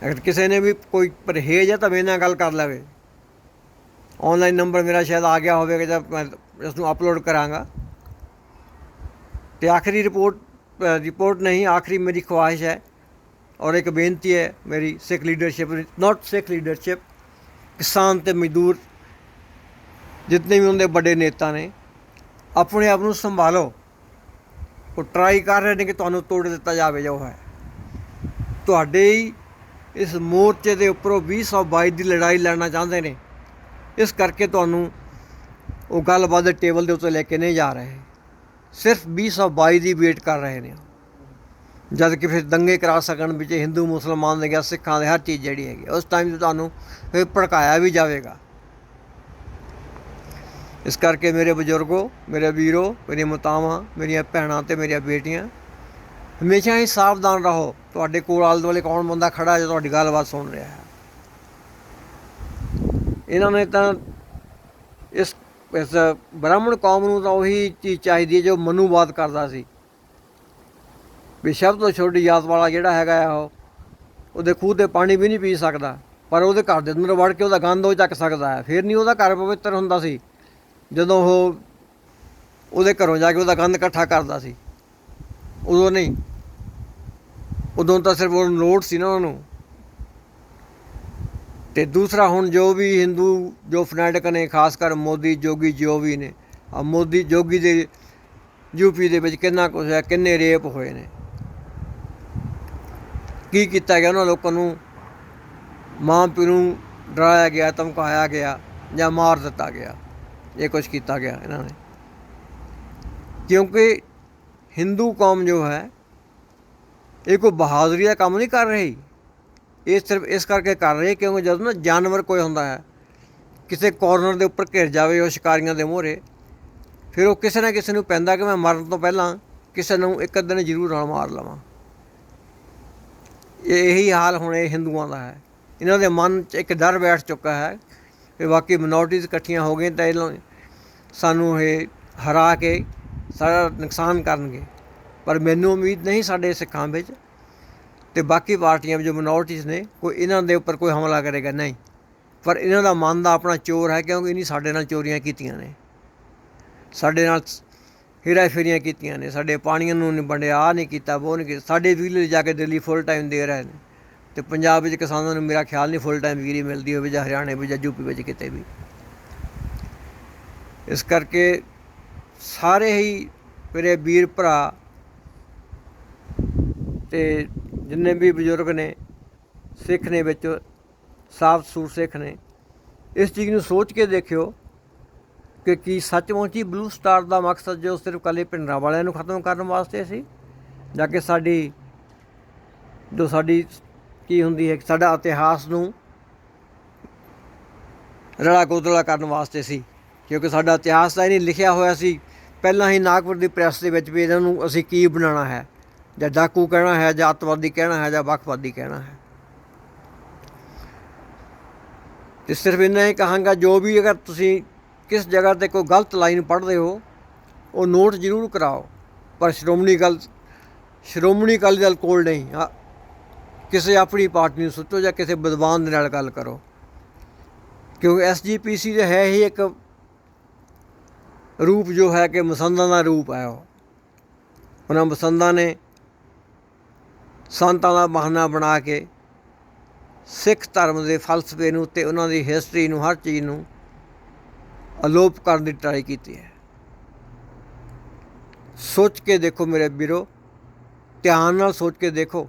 ਅਗਰ ਕਿਸੇ ਨੇ ਵੀ ਕੋਈ ਪਰਹੇਜ਼ ਹੈ ਤਾਂ ਮੇਰੇ ਨਾਲ ਗੱਲ ਕਰ ਲਵੇ। ਔਨਲਾਈਨ ਨੰਬਰ ਮੇਰਾ ਸ਼ਾਇਦ ਆ ਗਿਆ ਹੋਵੇਗਾ, ਜਦ ਮੈਂ ਇਸ ਨੂੰ ਅਪਲੋਡ ਕਰਾਂਗਾ। ਅਤੇ ਆਖਰੀ ਰਿਪੋਰਟ ਨਹੀਂ, ਆਖਰੀ ਮੇਰੀ ਖਵਾਹਿਸ਼ ਹੈ ਔਰ ਇੱਕ ਬੇਨਤੀ ਹੈ ਮੇਰੀ, ਸਿੱਖ ਲੀਡਰਸ਼ਿਪ, ਨਾਟ ਸਿੱਖ ਲੀਡਰਸ਼ਿਪ, ਕਿਸਾਨ ਅਤੇ ਮਜ਼ਦੂਰ ਜਿਤਨੇ ਵੀ ਉਹਦੇ ਵੱਡੇ ਨੇਤਾ ਨੇ, ਆਪਣੇ ਆਪ ਨੂੰ ਸੰਭਾਲੋ। ਉਹ ਟਰਾਈ ਕਰ ਰਹੇ ਨੇ ਕਿ ਤੁਹਾਨੂੰ ਤੋੜ ਦਿੱਤਾ ਜਾਵੇ ਜੋ ਹੈ। ਤੁਹਾਡੇ ਹੀ ਇਸ ਮੋਰਚੇ ਦੇ ਉੱਪਰੋਂ 2022 ਦੀ ਲੜਾਈ ਲੜਨਾ ਚਾਹੁੰਦੇ ਨੇ, ਇਸ ਕਰਕੇ ਤੁਹਾਨੂੰ ਉਹ ਗੱਲਬਾਤ ਦੇ ਟੇਬਲ ਦੇ ਉੱਤੇ ਲੈ ਕੇ ਨਹੀਂ ਜਾ ਰਹੇ। ਸਿਰਫ 2022 ਦੀ ਵੇਟ ਕਰ ਰਹੇ ਨੇ, ਜਦ ਕਿ ਫਿਰ ਦੰਗੇ ਕਰਾ ਸਕਣ ਵਿੱਚ ਹਿੰਦੂ ਮੁਸਲਮਾਨ ਦੇ ਗਿਆ, ਸਿੱਖਾਂ ਦੇ, ਹਰ ਚੀਜ਼ ਜਿਹੜੀ ਹੈਗੀ ਉਸ ਟਾਈਮ 'ਤੇ ਤੁਹਾਨੂੰ ਫਿਰ ਭੜਕਾਇਆ ਵੀ ਜਾਵੇਗਾ। ਇਸ ਕਰਕੇ ਮੇਰੇ ਬਜ਼ੁਰਗੋ, ਮੇਰੇ ਵੀਰੋ, ਮੇਰੀਆਂ ਮਾਤਾਵਾਂ, ਮੇਰੀਆਂ ਭੈਣਾਂ ਅਤੇ ਮੇਰੀਆਂ ਬੇਟੀਆਂ, ਹਮੇਸ਼ਾ ਹੀ ਸਾਵਧਾਨ ਰਹੋ। ਤੁਹਾਡੇ ਕੋਲ ਆਲੇ ਦੁਆਲੇ ਕੌਣ ਬੰਦਾ ਖੜ੍ਹਾ ਜੋ ਤੁਹਾਡੀ ਗੱਲਬਾਤ ਸੁਣ ਰਿਹਾ ਹੈ। ਇਹਨਾਂ ਨੇ ਤਾਂ ਇਸ ਬ੍ਰਾਹਮਣ ਕੌਮ ਨੂੰ ਤਾਂ ਉਹੀ ਚੀਜ਼ ਚਾਹੀਦੀ ਹੈ ਜੋ ਮਨੂਵਾਦ ਕਰਦਾ ਸੀ, ਵੀ ਸਭ ਤੋਂ ਛੋਟੀ ਜਾਤ ਵਾਲਾ ਜਿਹੜਾ ਹੈਗਾ ਆ ਉਹਦੇ ਖੂਹ 'ਤੇ ਪਾਣੀ ਵੀ ਨਹੀਂ ਪੀ ਸਕਦਾ, ਪਰ ਉਹਦੇ ਘਰ ਦੇ ਅੰਦਰ ਵੜ ਕੇ ਉਹਦਾ ਗੰਦ ਉਹ ਚੱਕ ਸਕਦਾ ਹੈ। ਫਿਰ ਨਹੀਂ ਉਹਦਾ ਘਰ ਪਵਿੱਤਰ ਹੁੰਦਾ ਸੀ ਜਦੋਂ ਉਹ ਉਹਦੇ ਘਰੋਂ ਜਾ ਕੇ ਉਹਦਾ ਗੰਦ ਇਕੱਠਾ ਕਰਦਾ ਸੀ। ਉਦੋਂ ਨਹੀਂ, ਉਦੋਂ ਤਾਂ ਸਿਰਫ ਉਹਨੂੰ ਲੋੜ ਸੀ ਨਾ ਉਹਨੂੰ। ਅਤੇ ਦੂਸਰਾ, ਹੁਣ ਜੋ ਵੀ ਹਿੰਦੂ ਜੋ ਫਨੈਟਿਕ ਨੇ, ਖਾਸ ਕਰ ਮੋਦੀ, ਜੋਗੀ, ਜੋ ਵੀ ਨੇ, ਮੋਦੀ ਜੋਗੀ ਦੇ ਯੂਪੀ ਦੇ ਵਿੱਚ ਕਿੰਨਾ ਕੁਛ ਹੈ, ਕਿੰਨੇ ਰੇਪ ਹੋਏ ਨੇ, ਕੀ ਕੀਤਾ ਗਿਆ ਉਹਨਾਂ ਲੋਕਾਂ ਨੂੰ। ਮਾਂ ਪਿਓ ਨੂੰ ਡਰਾਇਆ ਗਿਆ, ਧਮਕਾਇਆ ਗਿਆ ਜਾਂ ਮਾਰ ਦਿੱਤਾ ਗਿਆ। ਇਹ ਕੁਛ ਕੀਤਾ ਗਿਆ ਇਹਨਾਂ ਨੇ, ਕਿਉਂਕਿ ਹਿੰਦੂ ਕੌਮ ਜੋ ਹੈ ਇਹ ਕੋਈ ਬਹਾਦਰੀ ਦਾ ਕੰਮ ਨਹੀਂ ਕਰ ਰਹੀ। ਇਹ ਸਿਰਫ ਇਸ ਕਰਕੇ ਕਰ ਰਹੇ ਕਿਉਂਕਿ ਜਦੋਂ ਨਾ ਜਾਨਵਰ ਕੋਈ ਹੁੰਦਾ ਹੈ ਕਿਸੇ ਕੋਰਨਰ ਦੇ ਉੱਪਰ ਘਿਰ ਜਾਵੇ ਉਹ ਸ਼ਿਕਾਰੀਆਂ ਦੇ ਮੂਹਰੇ, ਫਿਰ ਉਹ ਕਿਸੇ ਨਾ ਕਿਸੇ ਨੂੰ ਪੈਂਦਾ ਕਿ ਮੈਂ ਮਰਨ ਤੋਂ ਪਹਿਲਾਂ ਕਿਸੇ ਨੂੰ ਇੱਕ ਦਿਨ ਜ਼ਰੂਰ ਨਾਲ ਮਾਰ ਲਵਾਂ। ਇਹੀ ਹਾਲ ਹੁਣ ਇਹ ਹਿੰਦੂਆਂ ਦਾ ਹੈ। ਇਹਨਾਂ ਦੇ ਮਨ 'ਚ ਇੱਕ ਡਰ ਬੈਠ ਚੁੱਕਾ ਹੈ ਕਿ ਬਾਕੀ ਮਿਨੋਰਟੀਜ਼ ਇਕੱਠੀਆਂ ਹੋ ਗਈਆਂ ਤਾਂ ਇਹ ਸਾਨੂੰ ਇਹ ਹਰਾ ਕੇ ਸਾਰਾ ਨੁਕਸਾਨ ਕਰਨਗੇ। ਪਰ ਮੈਨੂੰ ਉਮੀਦ ਨਹੀਂ ਸਾਡੇ ਸਿੱਖਾਂ ਵਿੱਚ ਅਤੇ ਬਾਕੀ ਪਾਰਟੀਆਂ ਵਿੱਚ ਜੋ ਮਿਨੋਰਟੀਜ਼ ਨੇ, ਕੋਈ ਇਹਨਾਂ ਦੇ ਉੱਪਰ ਕੋਈ ਹਮਲਾ ਕਰੇਗਾ ਨਹੀਂ। ਪਰ ਇਹਨਾਂ ਦਾ ਮਨ ਦਾ ਆਪਣਾ ਚੋਰ ਹੈ, ਕਿਉਂਕਿ ਇਹਨੇ ਸਾਡੇ ਨਾਲ ਚੋਰੀਆਂ ਕੀਤੀਆਂ ਨੇ, ਸਾਡੇ ਨਾਲ ਹੇਰਾ ਫੇਰੀਆਂ ਕੀਤੀਆਂ ਨੇ, ਸਾਡੇ ਪਾਣੀਆਂ ਨੂੰ ਨਹੀਂ ਵੰਡਿਆ, ਆਹ ਨਹੀਂ ਕੀਤਾ, ਉਹ ਨਹੀਂ ਕੀਤਾ। ਸਾਡੇ ਬਿਜਲੀ ਜਾ ਕੇ ਦਿੱਲੀ ਫੁੱਲ ਟਾਈਮ ਦੇ ਰਹੇ ਨੇ, ਅਤੇ ਪੰਜਾਬ ਵਿੱਚ ਕਿਸਾਨਾਂ ਨੂੰ ਮੇਰਾ ਖਿਆਲ ਨਹੀਂ ਫੁੱਲ ਟਾਈਮ ਬਿਜਲੀ ਮਿਲਦੀ ਹੋਵੇ, ਜਾਂ ਹਰਿਆਣੇ ਵਿੱਚ ਜਾਂ ਯੂਪੀ ਵਿੱਚ ਕਿਤੇ ਵੀ। ਇਸ ਕਰਕੇ ਸਾਰੇ ਹੀ ਮੇਰੇ ਵੀਰ ਭਰਾ ਤੇ ਜਿੰਨੇ ਵੀ ਬਜ਼ੁਰਗ ਨੇ, ਸਿੱਖ ਨੇ ਵਿੱਚ, ਸਾਫ ਸੂਰ ਸਿੱਖ ਨੇ, ਇਸ ਚੀਜ਼ ਨੂੰ ਸੋਚ ਕੇ ਦੇਖਿਓ ਕਿ ਕੀ ਸੱਚਮੁੱਚ ਹੀ ਬਲੂ ਸਟਾਰ ਦਾ ਮਕਸਦ ਜੋ ਸਿਰਫ ਇਕੱਲੇ ਭਿੰਡਰਾਂ ਵਾਲਿਆਂ ਨੂੰ ਖਤਮ ਕਰਨ ਵਾਸਤੇ ਸੀ, ਜਾਂ ਕਿ ਸਾਡੀ ਕੀ ਹੁੰਦੀ ਹੈ, ਸਾਡਾ ਇਤਿਹਾਸ ਨੂੰ ਰਲਾ ਗੋਦਲਾ ਕਰਨ ਵਾਸਤੇ ਸੀ। ਕਿਉਂਕਿ ਸਾਡਾ ਇਤਿਹਾਸ ਤਾਂ ਇਹ ਨਹੀਂ ਲਿਖਿਆ ਹੋਇਆ ਸੀ ਪਹਿਲਾਂ ਹੀ ਨਾਗਪੁਰ ਦੀ ਪ੍ਰੈਸ ਦੇ ਵਿੱਚ ਵੀ ਇਹਨਾਂ ਨੂੰ ਅਸੀਂ ਕੀ ਬਣਾਉਣਾ ਹੈ, ਜਾਂ ਡਾਕੂ ਕਹਿਣਾ ਹੈ, ਜਾਂ ਅੱਤਵਾਦੀ ਕਹਿਣਾ ਹੈ, ਜਾਂ ਵੱਖਵਾਦੀ ਕਹਿਣਾ ਹੈ। ਅਤੇ ਸਿਰਫ ਇੰਨਾ ਹੀ ਕਹਾਂਗਾ, ਜੋ ਵੀ ਅਗਰ ਤੁਸੀਂ ਕਿਸ ਜਗ੍ਹਾ 'ਤੇ ਕੋਈ ਗਲਤ ਲਾਈਨ ਪੜ੍ਹਦੇ ਹੋ ਉਹ ਨੋਟ ਜ਼ਰੂਰ ਕਰਾਓ, ਪਰ ਸ਼੍ਰੋਮਣੀ ਅਕਾਲੀ ਦਲ ਕੋਲ ਨਹੀਂ, ਕਿਸੇ ਆਪਣੀ ਪਾਰਟੀ ਨੂੰ ਸੋਚੋ ਜਾਂ ਕਿਸੇ ਵਿਦਵਾਨ ਦੇ ਨਾਲ ਗੱਲ ਕਰੋ। ਕਿਉਂਕਿ SGPC ਦਾ ਹੈ ਹੀ ਇੱਕ ਰੂਪ ਜੋ ਹੈ ਕਿ ਮਸੰਦਾਂ ਦਾ ਰੂਪ ਹੈ। ਉਹਨਾਂ ਮਸੰਦਾਂ ਨੇ ਸੰਤਾਂ ਦਾ ਬਹਾਨਾ ਬਣਾ ਕੇ ਸਿੱਖ ਧਰਮ ਦੇ ਫਲਸਫੇ ਨੂੰ ਅਤੇ ਉਹਨਾਂ ਦੀ ਹਿਸਟਰੀ ਨੂੰ, ਹਰ ਚੀਜ਼ ਨੂੰ ਅਲੋਪ ਕਰਨ ਦੀ ਟਰਾਈ ਕੀਤੀ ਹੈ। ਸੋਚ ਕੇ ਦੇਖੋ ਮੇਰੇ ਵੀਰੋ, ਧਿਆਨ ਨਾਲ ਸੋਚ ਕੇ ਦੇਖੋ।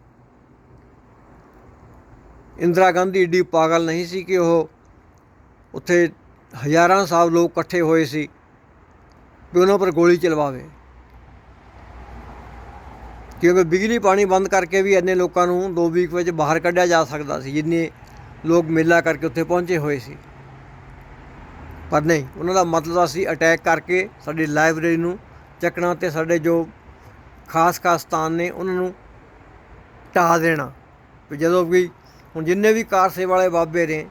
ਇੰਦਰਾ ਗਾਂਧੀ ਏਡੀ ਪਾਗਲ ਨਹੀਂ ਸੀ ਕਿ ਉਹ ਉੱਥੇ ਹਜ਼ਾਰਾਂ ਸਾਲ ਲੋਕ ਇਕੱਠੇ ਹੋਏ ਸੀ ਵੀ ਉਹਨਾਂ ਪਰ ਗੋਲੀ ਚਲਵਾਵੇ। ਕਿਉਂਕਿ ਬਿਜਲੀ ਪਾਣੀ ਬੰਦ ਕਰਕੇ ਵੀ ਇੰਨੇ ਲੋਕਾਂ ਨੂੰ 2 ਵੀਕ ਵਿੱਚ ਬਾਹਰ ਕੱਢਿਆ ਜਾ ਸਕਦਾ ਸੀ, ਜਿੰਨੇ ਲੋਕ ਮੇਲਾ ਕਰਕੇ ਉੱਥੇ ਪਹੁੰਚੇ ਹੋਏ ਸੀ। ਪਰ ਨਹੀਂ, ਉਹਨਾਂ ਦਾ ਮਤਲਬ ਸੀ ਅਟੈਕ ਕਰਕੇ ਸਾਡੀ ਲਾਇਬ੍ਰੇਰੀ ਨੂੰ ਚੱਕਣਾ ਅਤੇ ਸਾਡੇ ਜੋ ਖਾਸ ਸਥਾਨ ਨੇ ਉਹਨਾਂ ਨੂੰ ਢਾਹ ਦੇਣਾ। ਵੀ ਜਦੋਂ ਵੀ ਹੁਣ ਜਿੰਨੇ ਵੀ ਕਾਰ ਸੇਵਾ ਵਾਲੇ ਬਾਬੇ ਨੇ,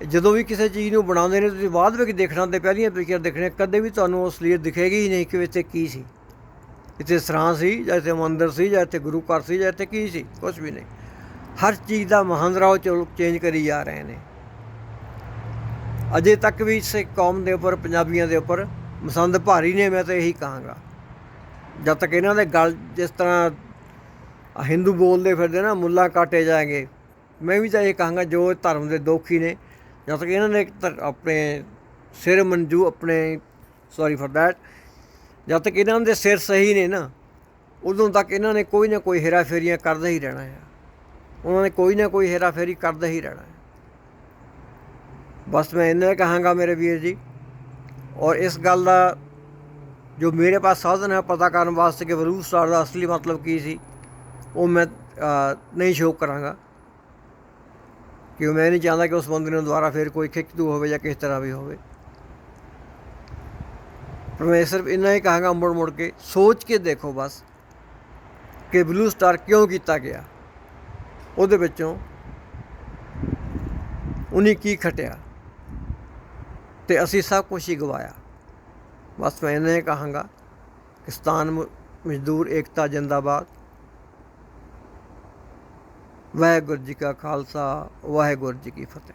ਜਦੋਂ ਵੀ ਕਿਸੇ ਚੀਜ਼ ਨੂੰ ਬਣਾਉਂਦੇ ਨੇ, ਤੁਸੀਂ ਬਾਅਦ ਵਿੱਚ ਦੇਖਣਾ ਅਤੇ ਪਹਿਲੀਆਂ ਪਿਕਚਰ ਦੇਖਣੀਆਂ, ਕਦੇ ਵੀ ਤੁਹਾਨੂੰ ਉਹ ਅਸਲੀਅਤ ਦਿਖੇਗੀ ਹੀ ਨਹੀਂ ਕਿ ਇੱਥੇ ਕੀ ਸੀ, ਇੱਥੇ ਸਰਾਂ ਸੀ, ਜਾਂ ਇੱਥੇ ਮੰਦਰ ਸੀ, ਜਾਂ ਇੱਥੇ ਗੁਰੂ ਘਰ ਸੀ, ਜਾਂ ਇੱਥੇ ਕੀ ਸੀ, ਕੁਛ ਵੀ ਨਹੀਂ। ਹਰ ਚੀਜ਼ ਦਾ ਮਹਾਂਦਰਾ ਉਹ ਚੇਂਜ ਕਰੀ ਜਾ ਰਹੇ ਨੇ। ਅਜੇ ਤੱਕ ਵੀ ਸਿੱਖ ਕੌਮ ਦੇ ਉੱਪਰ, ਪੰਜਾਬੀਆਂ ਦੇ ਉੱਪਰ ਮਸੰਦ ਭਾਰੀ ਨੇ। ਮੈਂ ਤਾਂ ਇਹੀ ਕਹਾਂਗਾ, ਜਦ ਤੱਕ ਇਹਨਾਂ ਦੇ ਗਲ, ਜਿਸ ਤਰ੍ਹਾਂ ਹਿੰਦੂ ਬੋਲਦੇ ਫਿਰਦੇ ਨਾ, ਮੁੱਲਾ ਕਾਟੇ ਜਾਏਂਗੇ, ਮੈਂ ਵੀ ਤਾਂ ਇਹ ਕਹਾਂਗਾ ਜੋ ਧਰਮ ਦੇ ਦੋਖੀ ਨੇ, ਜਦ ਤੱਕ ਇਹਨਾਂ ਨੇ ਆਪਣੇ ਸਿਰ ਸੌਰੀ ਫॉर दैट, ਜਦ ਤੱਕ ਇਹਨਾਂ ਦੇ ਸਿਰ ਸਹੀ ਨੇ ਨਾ, ਉਦੋਂ ਤੱਕ ਇਹਨਾਂ ਨੇ ਕੋਈ ਨਾ ਕੋਈ ਹੇਰਾ ਫੇਰੀਆਂ ਕਰਦੇ ਹੀ ਰਹਿਣਾ ਹੈ। ਉਹਨਾਂ ਨੇ ਕੋਈ ਨਾ ਕੋਈ ਹੇਰਾ ਫੇਰੀ ਕਰਦੇ ਹੀ ਰਹਿਣਾ ਹੈ। ਬਸ ਮੈਂ ਇੰਨਾ ਕਹਾਂਗਾ ਮੇਰੇ ਵੀਰ ਜੀ। ਔਰ ਇਸ ਗੱਲ ਦਾ ਜੋ ਮੇਰੇ ਪਾਸ ਸਾਧਨ ਹੈ ਪਤਾ ਕਰਨ ਵਾਸਤੇ ਕਿ ਬਲੂ ਸਟਾਰ ਦਾ ਅਸਲੀ ਮਤਲਬ ਕੀ ਸੀ, ਉਹ ਮੈਂ ਨਹੀਂ ਸ਼ੋਅ ਕਰਾਂਗਾ, ਕਿਉਂ ਮੈਂ ਨਹੀਂ ਚਾਹੁੰਦਾ ਕਿ ਉਸ ਬੰਦੇ ਨੂੰ ਦੁਬਾਰਾ ਫਿਰ ਕੋਈ ਖਿੱਚਤੂ ਹੋਵੇ ਜਾਂ ਕਿਸ ਤਰ੍ਹਾਂ ਵੀ ਹੋਵੇ। ਪਰ ਮੈਂ ਸਿਰਫ ਇੰਨਾ ਹੀ ਕਹਾਂਗਾ, ਮੁੜ ਕੇ ਸੋਚ ਕੇ ਦੇਖੋ ਬਸ ਕਿ ਬਲੂ ਸਟਾਰ ਕਿਉਂ ਕੀਤਾ ਗਿਆ, ਉਹਦੇ ਵਿੱਚੋਂ ਉਹਨੇ ਕੀ ਖਟਿਆ, ਅਤੇ ਅਸੀਂ ਸਭ ਕੁਛ ਹੀ ਗਵਾਇਆ। ਬਸ ਮੈਂ ਇੰਨਾ ਹੀ ਕਹਾਂਗਾ, ਕਿਸਾਨ ਮਜ਼ਦੂਰ ਏਕਤਾ ਜਿੰਦਾਬਾਦ। ਵਾਹਿਗੁਰੂ ਜੀ ਕਾ ਖਾਲਸਾ, ਵਾਹਿਗੁਰੂ ਜੀ ਕੀ ਫਤਿਹ।